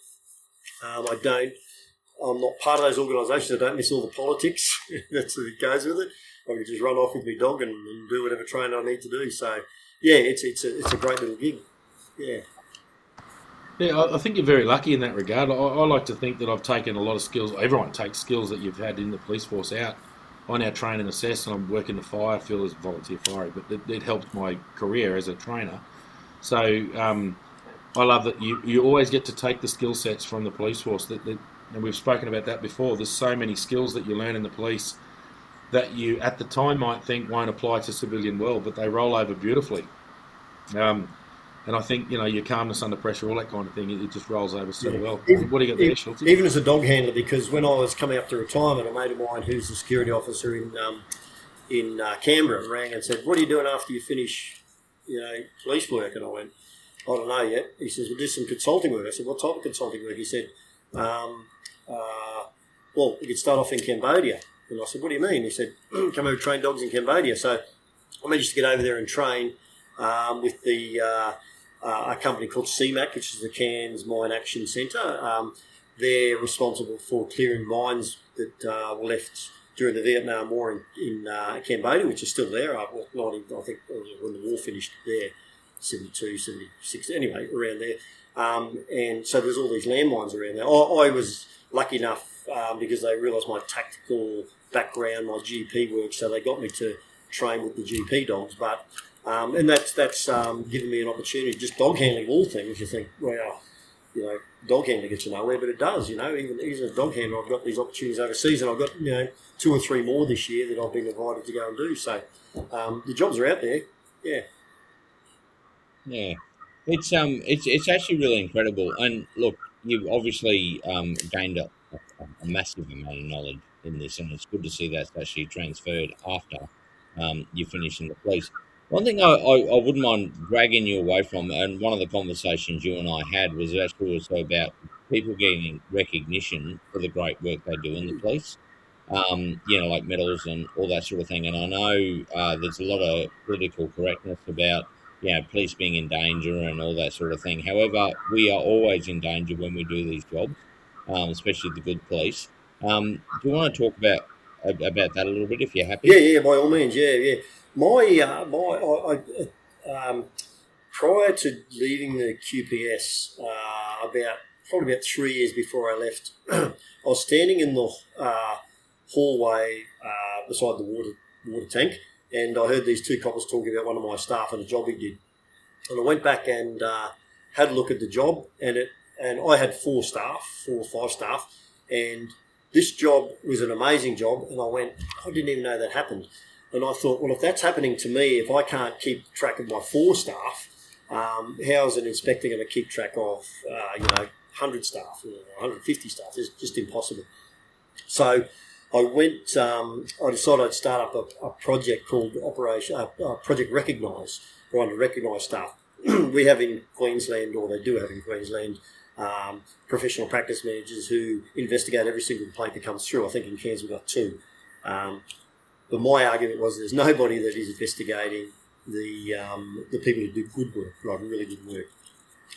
I'm not part of those organisations. I don't miss all the politics that goes with it. I can just run off with my dog and do whatever training I need to do. So yeah, it's a great little gig. Yeah. Yeah, I think you're very lucky in that regard. I like to think that I've taken a lot of skills. Everyone takes skills that you've had in the police force out. I now train and assess, and I'm working the fire field as a volunteer fire, but it helped my career as a trainer. So I love that you always get to take the skill sets from the police force. That and we've spoken about that before. There's so many skills that you learn in the police that you at the time might think won't apply to civilian world, but they roll over beautifully. And I think, your calmness under pressure, all that kind of thing, it just rolls over so well. What do you got there, Schultzy? Even as a dog handler, because when I was coming up to retirement, a mate of mine who's a security officer in Canberra rang and said, "What are you doing after you finish, police work?" And I went, "I don't know yet." He says, "We'll do some consulting work." I said, "What type of consulting work?" He said, "Well, you could start off in Cambodia." And I said, "What do you mean?" He said, "Come over, train dogs in Cambodia." So I managed to get over there and train with a company called CMAC, which is the Cairns Mine Action Centre. They're responsible for clearing mines that were left during the Vietnam War in Cambodia, which is still there. I think when the war finished there, 72, 76, anyway, around there. And so there's all these landmines around there. I was lucky enough because they realised my tactical background, my GP work, so they got me to train with the GP dogs. But and that's given me an opportunity. Just dog handling, all things. You think, well, dog handling gets you nowhere, but it does. Even as a dog handler, I've got these opportunities overseas, and I've got 2 or 3 more this year that I've been invited to go and do. So the jobs are out there. Yeah. Yeah, it's actually really incredible. And look, you've obviously gained a massive amount of knowledge in this, and it's good to see that's actually transferred after you finish in the police. One thing I wouldn't mind dragging you away from, and one of the conversations you and I had was actually also about people getting recognition for the great work they do in the police, like medals and all that sort of thing. And I know there's a lot of political correctness about, police being in danger and all that sort of thing. However, we are always in danger when we do these jobs, especially the good police. Do you want to talk about that a little bit, if you're happy? Yeah, by all means, yeah. Prior to leaving the QPS, probably about 3 years before I left, I was standing in the hallway beside the water tank, and I heard these 2 coppers talking about one of my staff and a job he did. And I went back and had a look at the job, and I had 4 or 5 staff, and this job was an amazing job. And I went, I didn't even know that happened. And I thought, well, if that's happening to me, if I can't keep track of my 4 staff, how is an inspector going to keep track of 100 staff, 150 staff? It's just impossible. So I went. I decided I'd start up a project called Project Recognise, trying to recognise staff. We have in Queensland, or they do have in Queensland, professional practice managers who investigate every single complaint that comes through. I think in Cairns we've got 2. But my argument was there's nobody that is investigating the people who do good work, like really good work.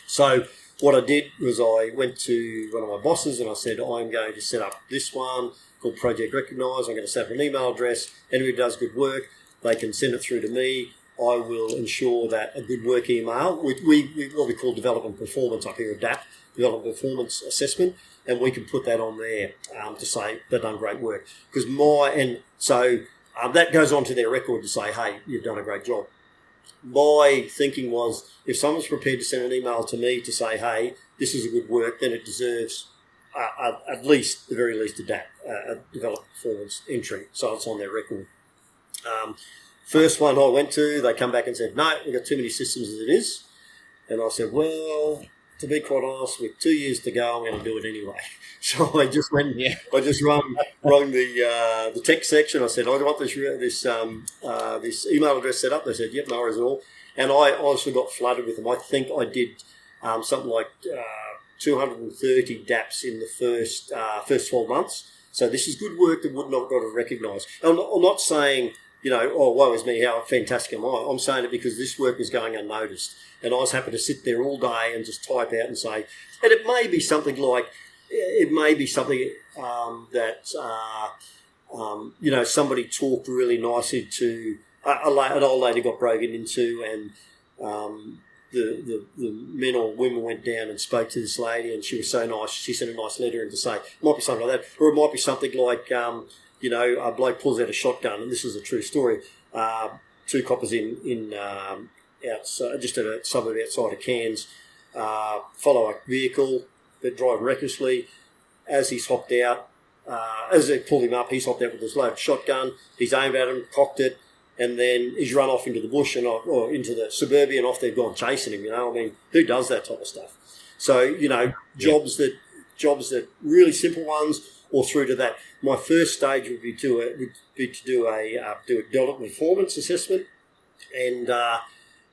So what I did was I went to one of my bosses and I said, I'm going to set up this one called Project Recognise. I'm going to set up an email address. Anybody who does good work, they can send it through to me. I will ensure that a good work email, what we call development performance up here, DAP, development performance assessment, and we can put that on there to say they've done great work. That goes on to their record to say, hey, you've done a great job. My thinking was, if someone's prepared to send an email to me to say, hey, this is a good work, then it deserves at least, the very least, a DAP, a development performance entry, so it's on their record. First one I went to, they come back and said, no, we've got too many systems as it is. And I said, well, to be quite honest, with 2 years to go, I'm going to do it anyway. So I just went, I just rung the tech section. I said, I want this email address set up. They said, yep, no worries at all. And I honestly got flooded with them. I think I did something like 230 DAPs in the first 12 months. So this is good work that would not got to recognise. I'm not saying, oh, woe is me, how fantastic am I? I'm saying it because this work was going unnoticed. And I was happy to sit there all day and just type out and say, and it may be something that, somebody talked really nicely to, an old lady got broken into, and the men or women went down and spoke to this lady, and she was so nice. She sent a nice letter in to say, it might be something like that, or it might be something like, a bloke pulls out a shotgun, and this is a true story. 2 coppers just at a suburb outside of Cairns, follow a vehicle, they're driving recklessly, as he's hopped out, as they pulled him up, he's hopped out with his loaded shotgun. He's aimed at him, cocked it, and then he's run off into the bush or into the suburbia, and off they've gone chasing him. I mean, who does that type of stuff? So jobs that really simple ones, or through to that. My first stage would be to do a development performance assessment, and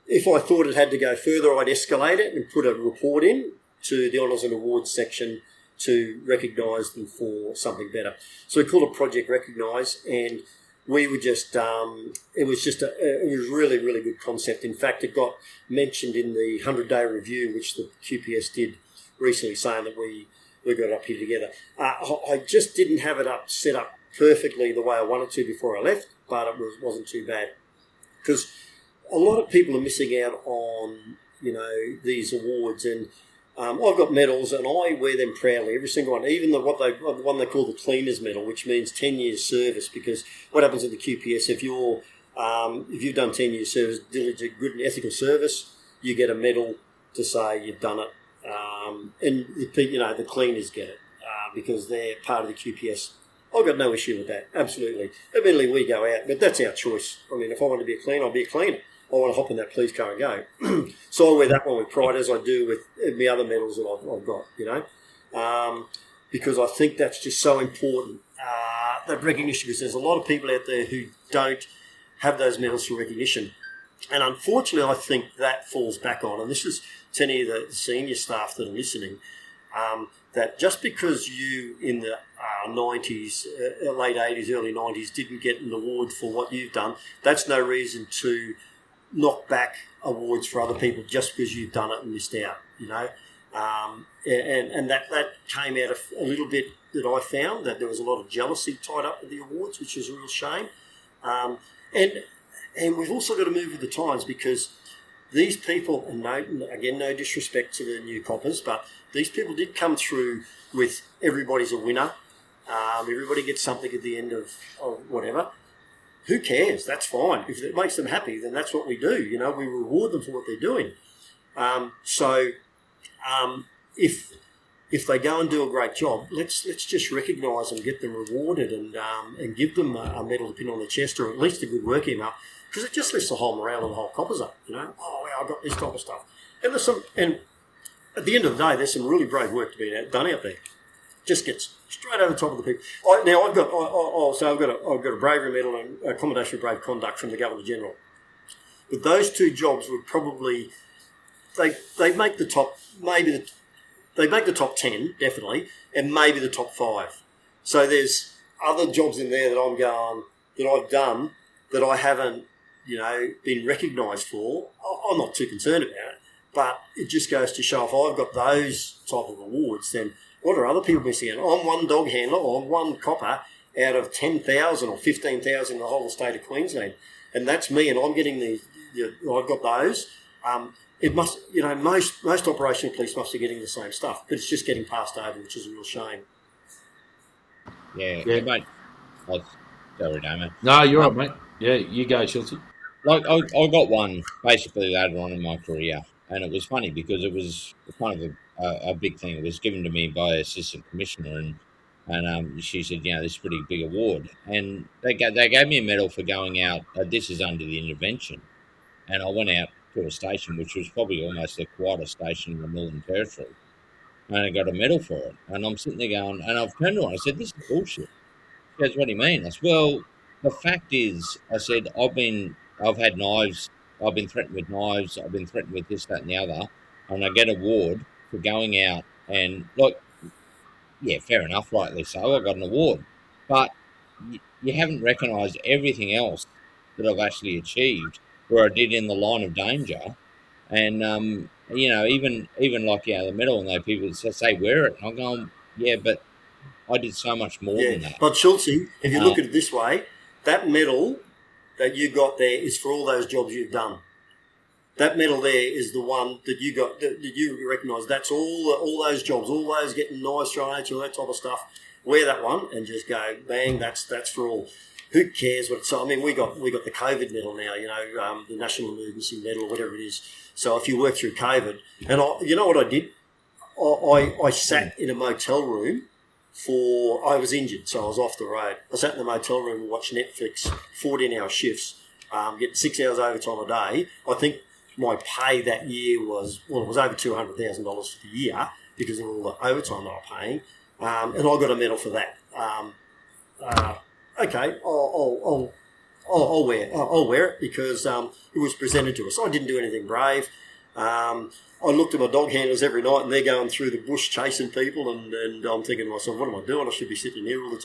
if I thought it had to go further, I'd escalate it and put a report in to the Honours and Awards section to recognise them for something better. So we called it Project Recognise, and we were just, it was really, really good concept. In fact, it got mentioned in the 100-day review, which the QPS did recently, saying that we got it up here together. I just didn't have it set up perfectly the way I wanted to before I left, but it wasn't too bad. Because a lot of people are missing out on, these awards, and I've got medals and I wear them proudly, every single one, even the one they call the Cleaners Medal, which means 10 years service, because what happens at the QPS, if you've done 10 years service, diligent, good and ethical service, you get a medal to say you've done it, and the cleaners get it because they're part of the QPS. I've got no issue with that, absolutely. Admittedly, we go out, but that's our choice. I mean, if I want to be a cleaner, I'll be a cleaner. I want to hop in that police car and go. So I wear that one with pride, as I do with the other medals that I've got, because I think that's just so important, that recognition, because there's a lot of people out there who don't have those medals for recognition. And unfortunately, I think that falls back on, and this is to any of the senior staff that are listening, that just because you in the 90s, late 80s, early 90s didn't get an award for what you've done, that's no reason to knock back awards for other people just because you've done it and missed out, and that came out of a little bit that I found, that there was a lot of jealousy tied up with the awards, which is a real shame. And we've also got to move with the times, because these people, and no disrespect to the new coppers, but these people did come through with everybody's a winner. Everybody gets something at the end of whatever. Who cares? That's fine. If it makes them happy, then that's what we do. We reward them for what they're doing. If they go and do a great job, let's just recognise them, get them rewarded, and give them a medal to pin on their chest, or at least a good work email, because it just lifts the whole morale of the whole coppers up. Oh, I got this type of stuff. And at the end of the day, there's some really brave work to be done out there. Just gets straight over the top of the people. I've got a bravery medal and a commendation for brave conduct from the Governor General. But those two jobs would probably they make the top, they make the top 10 definitely, and maybe the top 5. So there's other jobs in there that I've done that I haven't been recognised for. I'm not too concerned about it, but it just goes to show if I've got those type of awards, then what are other people missing out? I'm one dog handler or one copper out of 10,000 or 15,000 in the whole state of Queensland, and that's me, and I'm getting I've got those. It must, most operational police must be getting the same stuff, but it's just getting passed over, which is a real shame. Yeah. Mate. Sorry, Damon. No, you're right, mate. Yeah, you go, Schultzy. Like I got one basically later on in my career, and it was funny because it was kind of a big thing. It was given to me by Assistant Commissioner, and she said, this is a pretty big award, and they gave me a medal for going out. This is under the intervention, and I went out to a station which was probably almost the quietest station in the Northern Territory, and I got a medal for it. And I'm sitting there going, and I've turned around, I said, "This is bullshit." She goes, "What do you mean?" I said, "Well, the fact is," I said, I've had knives, I've been threatened with knives, I've been threatened with this, that, and the other, and I get an award for going out and, fair enough, rightly so, I got an award, but you haven't recognised everything else that I've actually achieved, where I did in the line of danger, and even the medal, and those people say wear it, and I'm going, yeah, but I did so much more than that. But Schultzy, if you look at it this way, that medal that you got there is for all those jobs you've done. That medal there is the one that you got, that you recognise. That's all those jobs, all those getting knives thrown at you, all that type of stuff. Wear that one and just go, bang, that's for all. Who cares what it's? I mean, we got the COVID medal now, the National Emergency Medal or whatever it is. So if you work through COVID, and you know what I did? I sat in a motel room I was injured, so I was off the road. I sat in the motel room and watched Netflix, 14-hour shifts, getting 6 hours overtime a day. I think my pay that year was over $200,000 for the year because of all the overtime they were paying, and I got a medal for that. Okay, I'll wear it because it was presented to us. I didn't do anything brave. I looked at my dog handlers every night and they're going through the bush chasing people, and I'm thinking to myself, what am I doing? I should be sitting here all the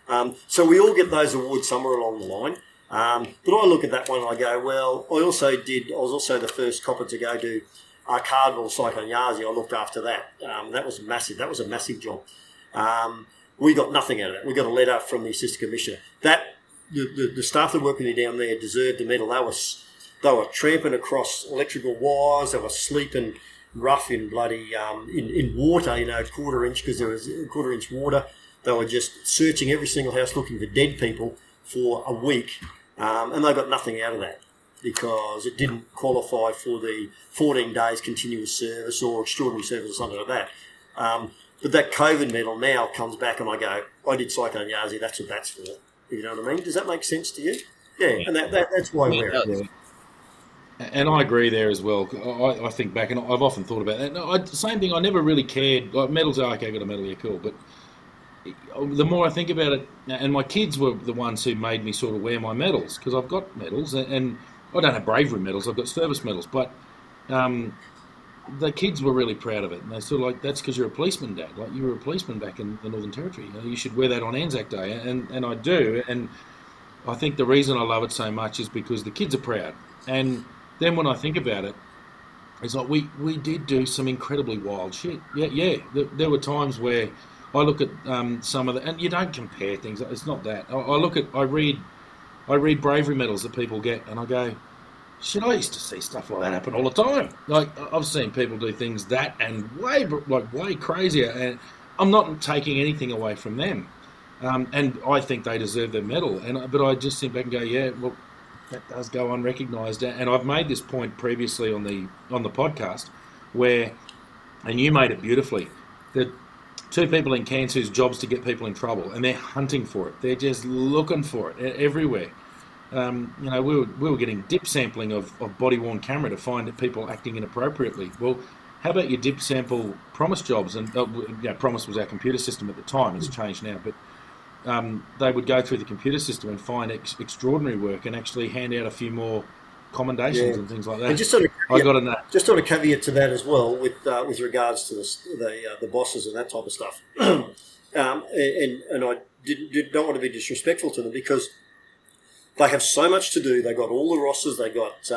time. So we all get those awards somewhere along the line. But I look at that one and I go, well, I was also the first copper to go to Cardinal Cyclone Yazi. I looked after that. That was massive. That was a massive job. We got nothing out of that. We got a letter from the assistant commissioner. The staff that worked with me down there deserved a medal. They were tramping across electrical wires. They were sleeping rough in bloody in water, quarter inch, because there was quarter inch water. They were just searching every single house looking for dead people for a week, and they got nothing out of that because it didn't qualify for the 14 days continuous service or extraordinary service or something like that. But that COVID medal now comes back and I go, I did Cyclone Yazi, that's what that's for. You know what I mean? Does that make sense to you? Yeah, and that's why we're it. And I agree there as well. I think back, and I've often thought about that. No, same thing, I never really cared. Like, medals are okay, got a medal, yeah, cool. But the more I think about it, and my kids were the ones who made me sort of wear my medals, because I've got medals, and I don't have bravery medals, I've got service medals. But the kids were really proud of it. And they sort of like, that's because you're a policeman, Dad. Like, you were a policeman back in the Northern Territory. You should wear that on Anzac Day. And I do. And I think the reason I love it so much is because the kids are proud. And then when I think about it, it's like we did do some incredibly wild shit. Yeah. There were times where I look at some of the, and you don't compare things. It's not that. I read bravery medals that people get, and I go, shit, I used to see stuff like that happen all the time. Like, I've seen people do things that and way crazier, and I'm not taking anything away from them. And I think they deserve their medal. But I just sit back and go, yeah, well, that does go unrecognised. And I've made this point previously on the podcast where, and you made it beautifully, that two people in Cairns whose job's to get people in trouble, and they're hunting for it. They're just looking for it everywhere. We were getting dip sampling of body-worn camera to find that people acting inappropriately. Well, how about your dip sample Promise jobs? And Promise was our computer system at the time. It's changed now, but they would go through the computer system and find extraordinary work and actually hand out a few more commendations and things like that. And just sort of caveat to that as well, with regards to the bosses and that type of stuff. And I don't want to be disrespectful to them because they have so much to do. They got all the rosters, they got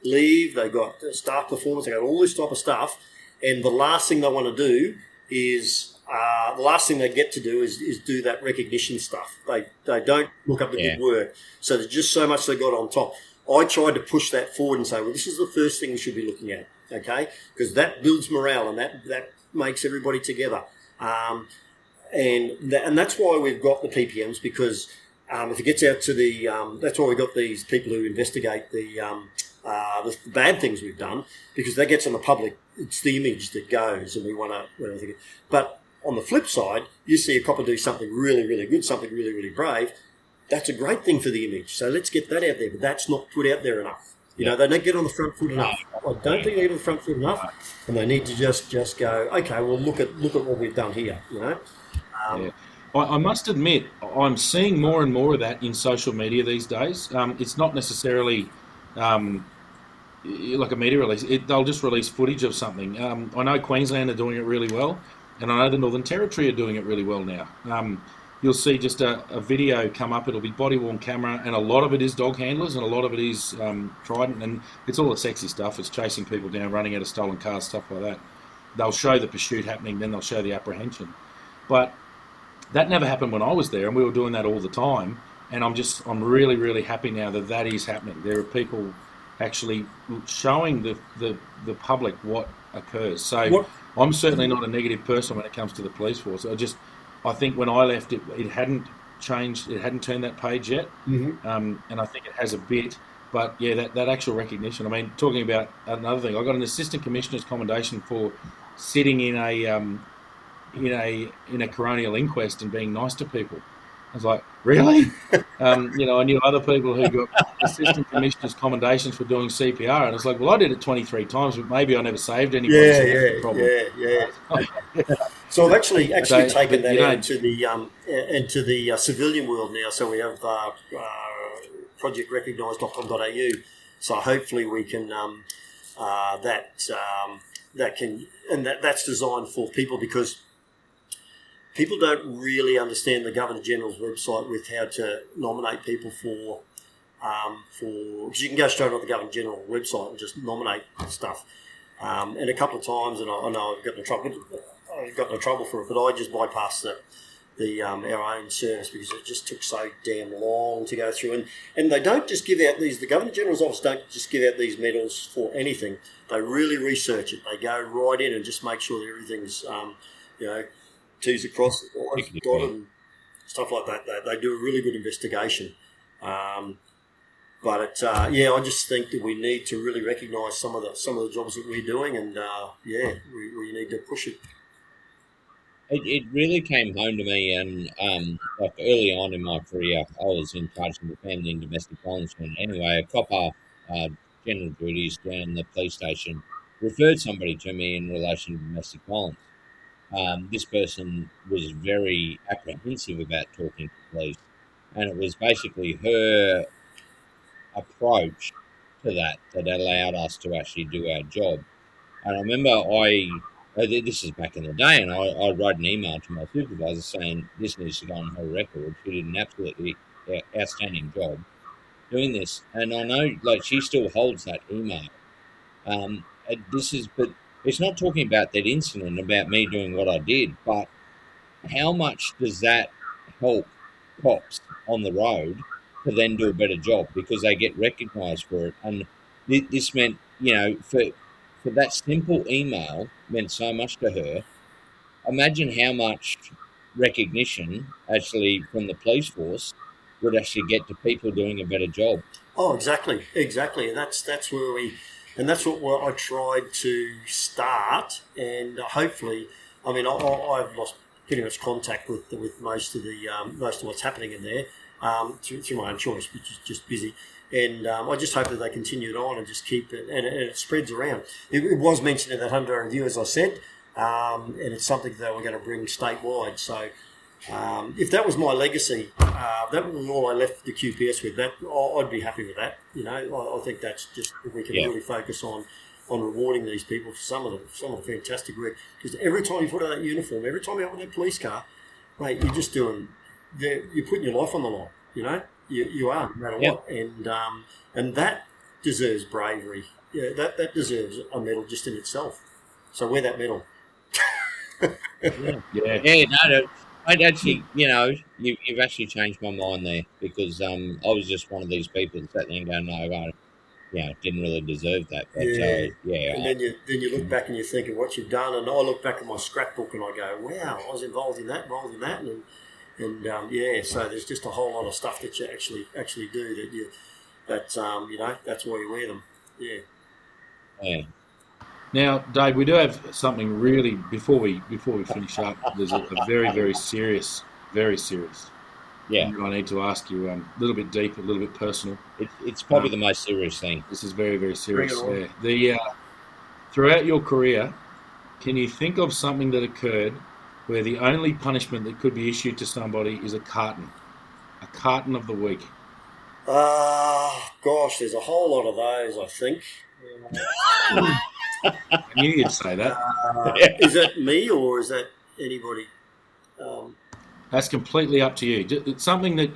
leave, they got staff performance, they got all this type of stuff. And the last thing they want to do is the last thing they get to do is do that recognition stuff. They don't look up the good work. So there's just so much they got on top. I tried to push that forward and say, well, this is the first thing we should be looking at, okay? Because that builds morale and that makes everybody together. And that's why we've got the PPMs, because if it gets out to the, that's why we've got these people who investigate the bad things we've done, because that gets on the public. It's the image that goes, and we want to. But on the flip side, you see a copper do something really, really good, something really, really brave. That's a great thing for the image. So let's get that out there. But that's not put out there enough. They don't get on the front foot enough. I don't think they get on the front foot enough, and they need to just go, okay, well, look at what we've done here. I must admit, I'm seeing more and more of that in social media these days. It's not necessarily like a media release. They'll just release footage of something. I know Queensland are doing it really well, and I know the Northern Territory are doing it really well now. You'll see just a video come up. It'll be body-worn camera, and a lot of it is dog handlers, and a lot of it is Trident, and it's all the sexy stuff. It's chasing people down, running out of stolen cars, stuff like that. They'll show the pursuit happening, then they'll show the apprehension. But that never happened when I was there, and we were doing that all the time. And I'm really, really happy now that is happening. There are people actually showing the public what occurs. So I'm certainly not a negative person when it comes to the police force. I think when I left, it hadn't changed. It hadn't turned that page yet. Mm-hmm. And I think it has a bit. But yeah, that actual recognition. I mean, talking about another thing, I got an assistant commissioner's commendation for sitting in in a coronial inquest and being nice to people. I was like, really? I knew other people who got assistant commissioners' commendations for doing CPR, and it's like, well, I did it 23 times, but maybe I never saved anybody, so that's the problem. So I've actually taken that out into the civilian world now. So we have projectrecognize.com.au. So hopefully we can that's designed for people, because people don't really understand the Governor General's website with how to nominate people because you can go straight on the Governor General website and just nominate stuff. And a couple of times, and I know I've got no trouble for it, but I just bypassed our own service because it just took so damn long to go through. And they don't just give out these. The Governor General's office don't just give out these medals for anything. They really research it. They go right in and just make sure that everything's T's across, I's dotted, and stuff like that. They do a really good investigation. I just think that we need to really recognise some of the jobs that we're doing, and we need to push it. It really came home to me, and like early on in my career, I was in charge of the family and domestic violence unit. Anyway, a copper, general duties down the police station, referred somebody to me in relation to domestic violence. This person was very apprehensive about talking to police, and it was basically her approach to that allowed us to actually do our job. And I remember this is back in the day, and I wrote an email to my supervisor saying this needs to go on her record. She did an absolutely outstanding job doing this, and I know like she still holds that email. But it's not talking about that incident, about me doing what I did, but how much does that help cops on the road to then do a better job because they get recognised for it? And this meant, for that simple email meant so much to her. Imagine how much recognition actually from the police force would actually get to people doing a better job. Oh, exactly. And that's where that's what I tried to start, and hopefully, I mean, I've lost pretty much contact with most of what's happening in there through my own choice, which is just busy. And I just hope that they continue it on and just keep it, and it spreads around. It was mentioned in that 100 review, as I said, and it's something that we're going to bring statewide. So if that was my legacy, that was all I left the QPS with, that I'd be happy with that. I think that's just, if we can really focus on rewarding these people for some of the fantastic work. Because every time you put on that uniform, every time you open that police car, mate, you're just you're putting your life on the line. You are, no matter what, and that deserves bravery. Yeah, that deserves a medal just in itself. So wear that medal. I'd actually, you've actually changed my mind there, because I was just one of these people that sat there and go, no, I didn't really deserve that. But and then you look back and you think of what you've done, and I look back at my scrapbook and I go, wow, I was involved in that, and so there's just a whole lot of stuff that you actually do that's why you wear them. Yeah. Now, Dave, we do have something really before we finish up. There's a very, very serious. Yeah. I need to ask you a little bit deep, a little bit personal. It's probably the most serious thing. This is very, very serious. Yeah. Throughout your career, can you think of something that occurred where the only punishment that could be issued to somebody is a carton of the week? Gosh, there's a whole lot of those, I think. I knew you'd say that. Is that me or is that anybody? That's completely up to you. It's something that,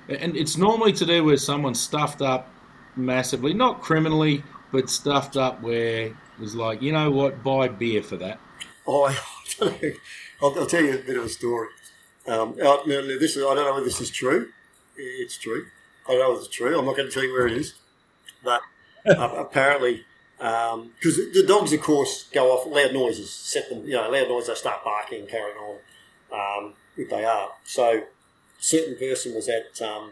and it's normally to do with someone stuffed up massively, not criminally, but stuffed up where it's like, you know what, buy beer for that. I'll tell you a bit of a story. I don't know whether this is true. It's true. I don't know if it's true. I'm not going to tell you where it is. But apparently, because the dogs, of course, go off loud noises, set them, loud noises, they start barking and carrying on, if they are. So, a certain person was at a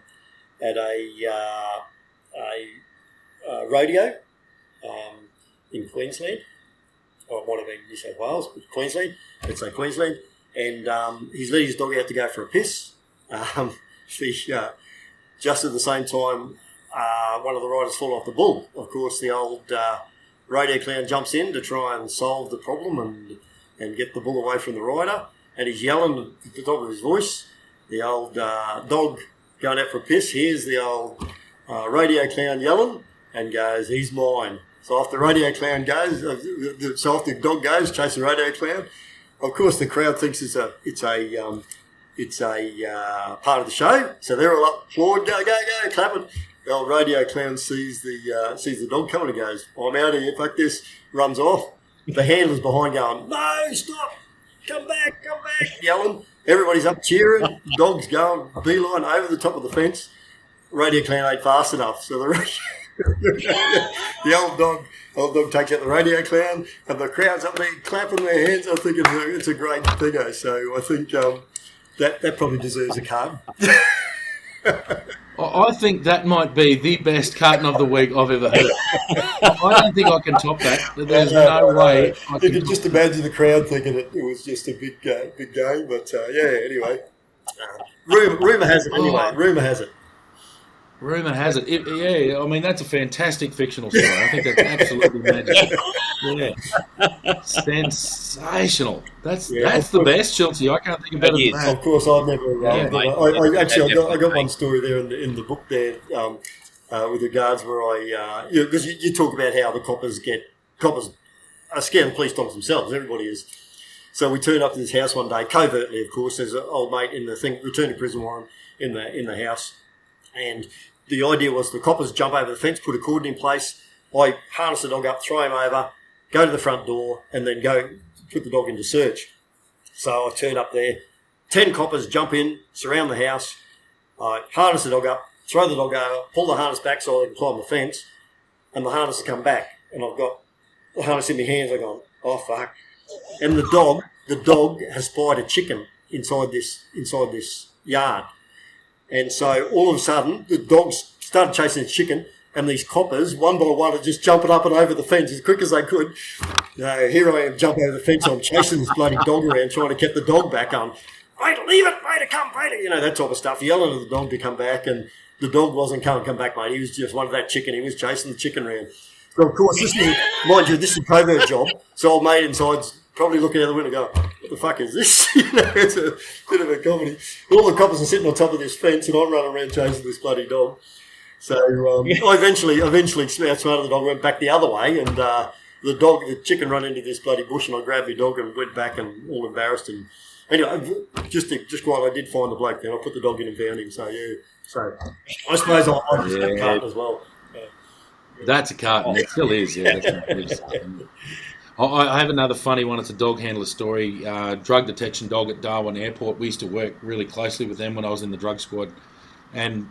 rodeo in Queensland, or it might have been New South Wales, but Queensland, let's say Queensland, and he's letting his dog out to go for a piss. Just at the same time, one of the riders fall off the bull. Of course, the old radio clown jumps in to try and solve the problem and get the bull away from the rider, and he's yelling at the top of his voice. The old dog going out for a piss hears the old radio clown yelling and goes, "He's mine." So after the radio clown goes, so after the dog goes chasing the radio clown, of course the crowd thinks it's a part of the show. So they're all up, applaud, go, clapping. The old radio clown sees the dog coming and goes, "I'm out of here, fuck this," runs off. The handler's behind going, "No, stop, come back, yelling. Everybody's up cheering. Dog's going beeline over the top of the fence. Radio clown ain't fast enough, so the old dog takes out the radio clown, and the crowd's up there clapping their hands. I think it's a great thing. So I think that probably deserves a card. I think that might be the best carton of the week I've ever heard. I don't think I can top that. There's no way. You can just imagine the crowd thinking it was just a big game. But anyway. Rumour has it anyway. Rumour has it. Yeah, I mean, that's a fantastic fictional story. I think that's absolutely magic. Yeah. Sensational. That's the best, Schultzy. I can't think of better than that. Of course, I've never... I got one story there in the book there with regards where because you talk about how the coppers are scared of police dogs themselves. Everybody is. So we turned up to this house one day, covertly, of course. There's an old mate in the thing, returned to prison warrant in the house. And the idea was the coppers jump over the fence, put a cordon in place. I harness the dog up, throw him over, go to the front door, and then go put the dog into search. So I turn up there. 10 coppers jump in, surround the house. I harness the dog up, throw the dog over, pull the harness back so I can climb the fence, and the harness has come back. And I've got the harness in my hands. I've gone, oh, fuck. And the dog has spied a chicken inside this yard. And so all of a sudden, the dogs started chasing the chicken, and these coppers, one by one, are just jumping up and over the fence as quick as they could. Here I am, jumping over the fence. I'm chasing this bloody dog around, trying to get the dog back on. Wait, leave it, wait to come, wait to, that type of stuff. Yelling at the dog to come back, and the dog wasn't come back, mate. He was just one of that chicken. He was chasing the chicken around. So, of course, this is a covert job. So old mate inside's probably looking out the window going, what the fuck is this? It's a bit of a comedy. All the coppers are sitting on top of this fence, and I'm running around chasing this bloody dog. So I eventually outsmarted the dog, went back the other way, and the chicken ran into this bloody bush, and I grabbed my dog and went back and all embarrassed. And anyway, just while I did find the bloke, then I put the dog in and found him. So yeah, so I suppose I just that carton as well. That's a carton. It still is. Yeah. I have another funny one. It's a dog handler story. Drug detection dog at Darwin Airport. We used to work really closely with them when I was in the drug squad, and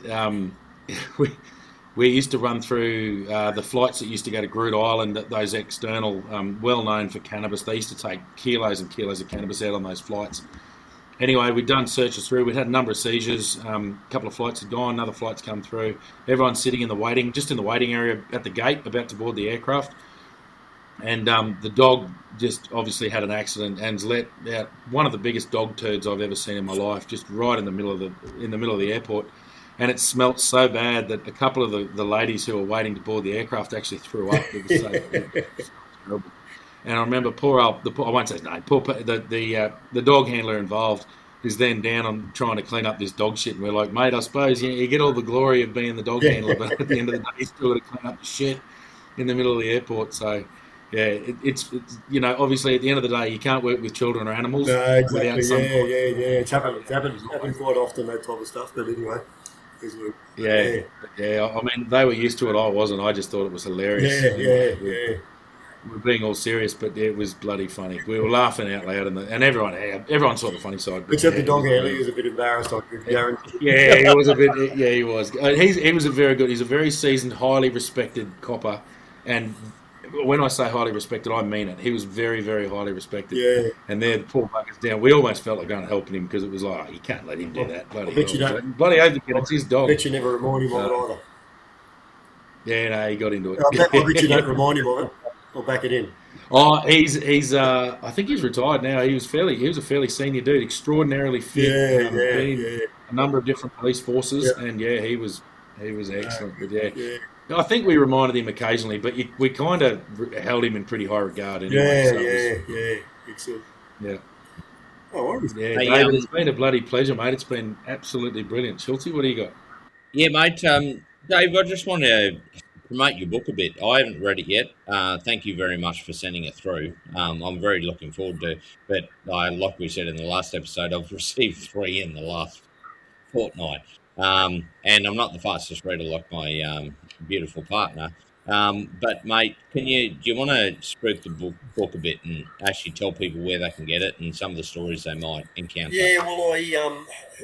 we used to run through the flights that used to go to Groot Island. Those external, well known for cannabis. They used to take kilos and kilos of cannabis out on those flights. Anyway, we'd done searches through. We'd had a number of seizures. A couple of flights had gone. Other flights come through. Everyone's sitting in the waiting area at the gate, about to board the aircraft. And the dog just obviously had an accident and's let out one of the biggest dog turds I've ever seen in my life, just right in the middle of the airport. And it smelt so bad that a couple of the ladies who were waiting to board the aircraft actually threw up. It was so terrible. And I remember I won't say his name, the dog handler involved is then down on trying to clean up this dog shit. And we're like, mate, I suppose you get all the glory of being the dog handler, but at the end of the day, you still got to clean up the shit in the middle of the airport. So, yeah, it's obviously at the end of the day, you can't work with children or animals. No, exactly. It's happened quite often, that type of stuff. But anyway. Yeah. I mean, they were used to it. I wasn't. I just thought it was hilarious. Yeah. We're being all serious, but it was bloody funny. We were laughing out loud, and everyone saw the funny side. Except the dog handler, he was a bit embarrassed, I could guarantee. Yeah, he was a bit. Yeah, he was. He was he's a very seasoned, highly respected copper, and when I say highly respected, I mean it. He was very, very highly respected. Yeah. And there, the poor bugger's down. We almost felt like going to help him because it was like, you can't let him do that. Bloody overkill. It's his dog. I bet you never remind him of it either. Yeah, no, he got into it. I bet you don't remind him of it. or back it in? Oh, he's I think he's retired now. He was a fairly senior dude, extraordinarily fit. Yeah, Been yeah, in yeah, a number of different police forces, yeah. and yeah, he was excellent. But yeah, Yeah, I think we reminded him occasionally, but we kind of held him in pretty high regard anyway. yeah, So it was, yeah. Excellent. yeah, Oh, I was, yeah, Hey, David, it's been a bloody pleasure, mate. It's been absolutely brilliant. Schultzy, what do you got? yeah, mate. Dave, I just want to promote your book a bit. I haven't read it yet. Thank you very much for sending it through. I'm very looking forward to. But like we said in the last episode, I've received 3 in the last fortnight. And I'm not the fastest reader like my beautiful partner. But mate, do you want to spruik the book a bit and actually tell people where they can get it and some of the stories they might encounter? yeah. Well,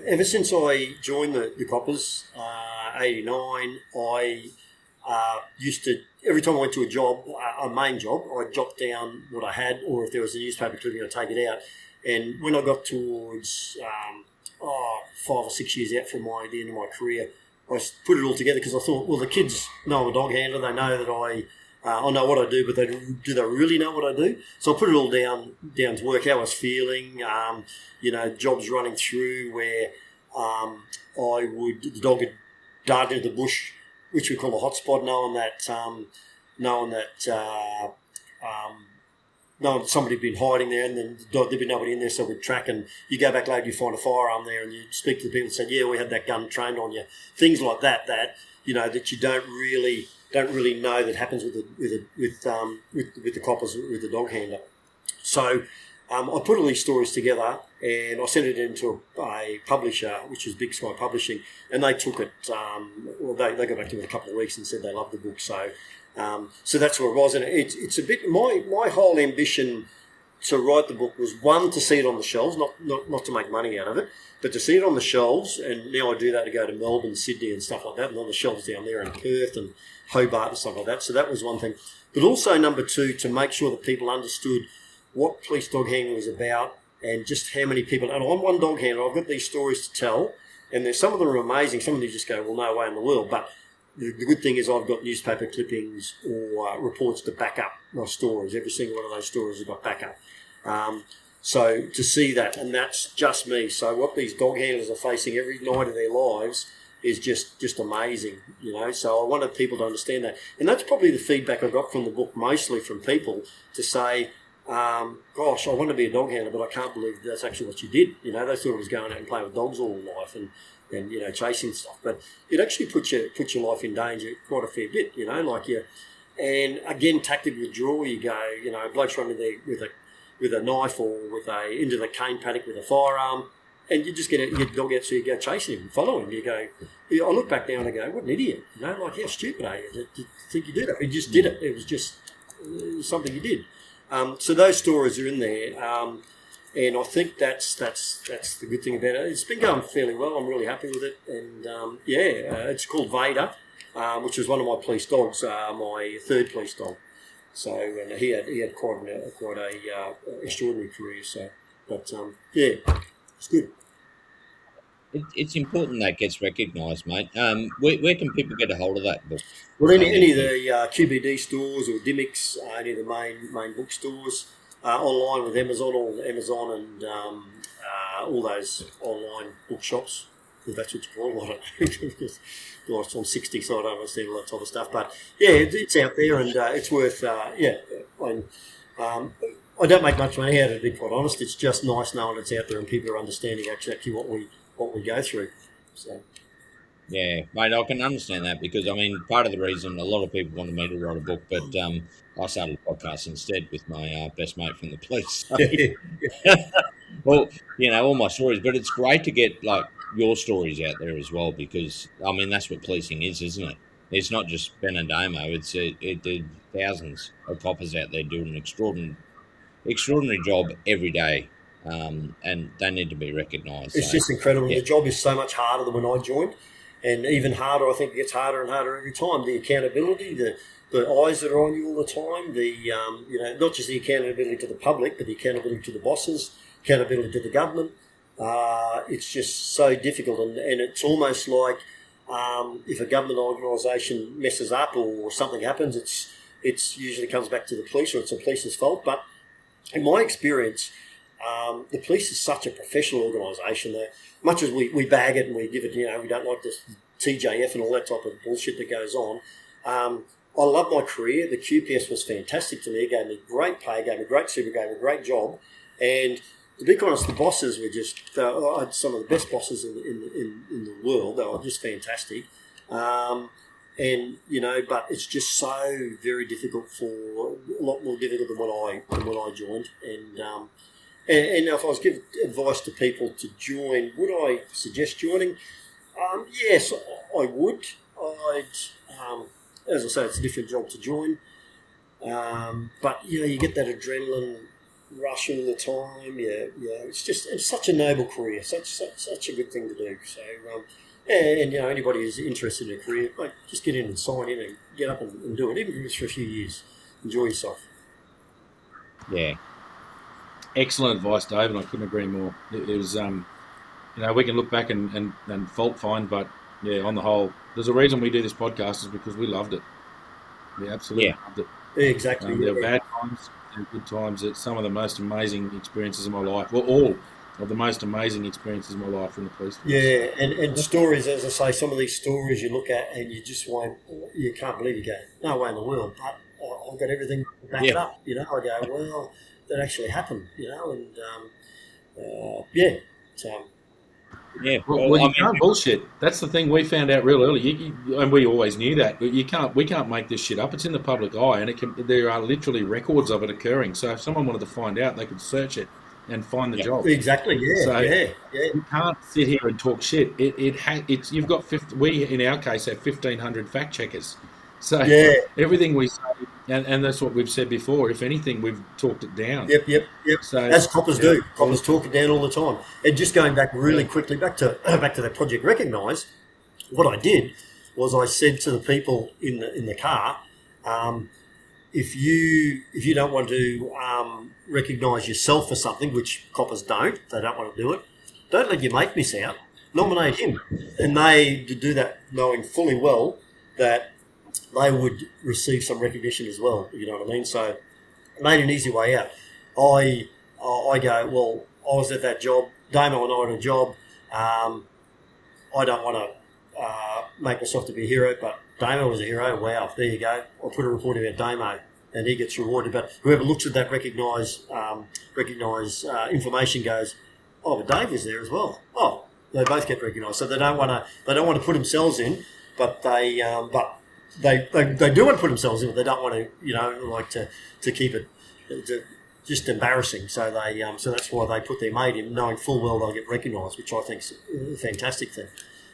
ever since I joined the Coppers, '89, I used to, every time I went to a job, a main job, I'd jot down what I had, or if there was a newspaper clipping, I'd take it out. And when I got towards 5 or 6 years out from the end of my career, I put it all together because I thought, well, the kids know I'm a dog handler. They know that I know what I do, but do they really know what I do? So I put it all down to work, how I was feeling, jobs running through where the dog had darted into the bush, which we call a hotspot, knowing that somebody had been hiding there, and then there'd be nobody in there, so we'd track, and you go back later, you find a firearm there, and you speak to the people and say, yeah, we had that gun trained on you. Things like that you don't really know that happens with the coppers, with the dog handler. So I put all these stories together and I sent it into a publisher, which is Big Sky Publishing, and they took it. They got back to me in a couple of weeks and said they loved the book. So that's where it was, and it's a bit. My whole ambition to write the book was, one, to see it on the shelves, not to make money out of it, but to see it on the shelves. And now I do that to go to Melbourne, Sydney, and stuff like that, and on the shelves down there in Perth and Hobart and stuff like that. So that was one thing. But also, number two, to make sure that people understood what police dog handling is about, and just how many people. And I'm one dog handler. I've got these stories to tell, and there's some of them are amazing. Some of them you just go, well, no way in the world. But the good thing is I've got newspaper clippings or reports to back up my stories. Every single one of those stories has got backup. So to see that, and that's just me. So what these dog handlers are facing every night of their lives is just amazing, So I wanted people to understand that. And that's probably the feedback I got from the book, mostly from people to say, gosh, I want to be a dog handler, but I can't believe that's actually what you did. They thought it was going out and playing with dogs all life and chasing stuff. But it actually puts your life in danger quite a fair bit, and again, tactic withdrawal, you go, blokes running there with a knife or into the cane paddock with a firearm, and you just get your dog out, so you go chasing him, follow him. You go, I look back now and I go, what an idiot, how stupid are you to think you did it? You just did it. It was just something you did. So those stories are in there, and I think that's the good thing about it. It's been going fairly well. I'm really happy with it, and it's called Vader, which was one of my police dogs, my third police dog. So, and he had quite a extraordinary career. So, but it's good. It's important that gets recognised, mate. Where can people get a hold of that book? Well, any of the QBD stores or Dimmicks, any of the main bookstores, online with Amazon and all those online bookshops, if that's what you call them. I don't know. Well, it's on 60, so I don't understand all that type of stuff. But yeah, it's out there, and it's worth. I don't make much money out of it, to be quite honest. It's just nice knowing it's out there and people are understanding actually what we go through. So. Yeah, mate, I can understand that because, part of the reason a lot of people wanted me to write a book, but I started a podcast instead with my best mate from the police. So, well, all my stories, but it's great to get, your stories out there as well because, that's what policing is, isn't it? It's not just Ben and Damo. It's thousands of coppers out there doing an extraordinary job every day, and they need to be recognised. It's just incredible. Yeah. The job is so much harder than when I joined. And even harder, I think it gets harder and harder every time. The accountability, the eyes that are on you all the time, not just the accountability to the public, but the accountability to the bosses, accountability to the government. It's just so difficult. And it's almost like if a government organisation messes up or something happens, it's usually comes back to the police, or it's the police's fault. But in my experience, the police is such a professional organisation that much as we bag it and we give it, we don't like this TJF and all that type of bullshit that goes on. I love my career. The QPS was fantastic to me. It gave me great pay, gave me great super, gave me a great job. And to be honest, the bosses were just, I had some of the best bosses in the world. They were just fantastic. And, but it's just so very difficult a lot more difficult than when I joined. And if I was giving advice to people to join, would I suggest joining? Yes, I would. As I say, it's a different job to join. But, you get that adrenaline rush all the time. It's such a noble career, such a good thing to do. So, and anybody who's interested in a career, just get in and sign in and get up and do it, even if it's for a few years. Enjoy yourself. Yeah. Excellent advice, Dave, and I couldn't agree more. It was, we can look back and fault find, but yeah, on the whole, there's a reason we do this podcast is because we loved it. We absolutely loved it. Yeah, exactly. There were bad times and good times. It's some of the most amazing experiences of my life. Well, all of the most amazing experiences of my life in the police force. Yeah, and stories, as I say, some of these stories you look at and you just you can't believe you go, no way in the world, but I've got everything to back it up. I go, well, that actually happened, and Well, you can't bullshit. That's the thing we found out real early, and we always knew that. But we can't make this shit up. It's in the public eye, and there are literally records of it occurring. So if someone wanted to find out, they could search it and find the job. Exactly. Yeah. So yeah. You can't sit here and talk shit. You've got we in our case have 1,500 fact checkers. So everything we say, and that's what we've said before. If anything, we've talked it down. Yep. So, as coppers do. Coppers talk it down all the time. And just going back really quickly back to that Project Recognise, what I did was I said to the people in the car, if you don't want to recognise yourself for something, which coppers don't, they don't want to do it. Don't let your mate miss out. Nominate him, and they do that knowing fully well that they would receive some recognition as well. You know what I mean? So I made an easy way out. I go, well, I was at that job. Damo and I had a job. I don't want to make myself to be a hero, but Damo was a hero. Wow, there you go. I'll put a report about Damo, and he gets rewarded. But whoever looks at that recognise information goes, oh, but Dave was there as well. Oh, they both get recognised. So they don't want to put themselves in, but they do want to put themselves in, but they don't want to, to keep it just embarrassing. So so that's why they put their mate in, knowing full well they'll get recognised, which I think is a fantastic thing.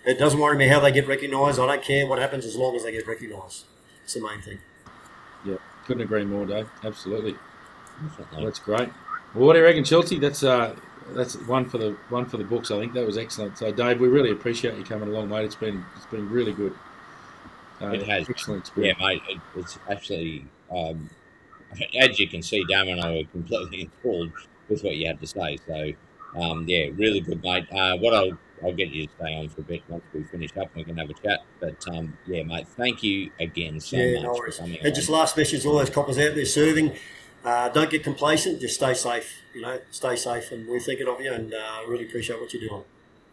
It doesn't worry me how they get recognised. I don't care what happens as long as they get recognised. It's the main thing. Yeah, couldn't agree more, Dave. Absolutely. That's great. Well, what do you reckon, Schultzy? That's one for the books. I think that was excellent. So, Dave, we really appreciate you coming along, mate. It's been really good. It has. Excellent experience. Yeah, mate. It's absolutely. As you can see, Damo and I were completely enthralled with what you had to say. So, really good, mate. What I'll get you to stay on for a bit once we finish up and we can have a chat. But, mate, thank you again so much for coming on. And just last message to all those coppers out there serving, don't get complacent. Just stay safe. Stay safe, and we're thinking of you, and really appreciate what you're doing.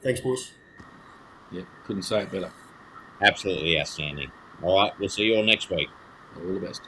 Thanks, boys. Yeah, couldn't say it better. Absolutely outstanding. All right, we'll see you all next week. All the best.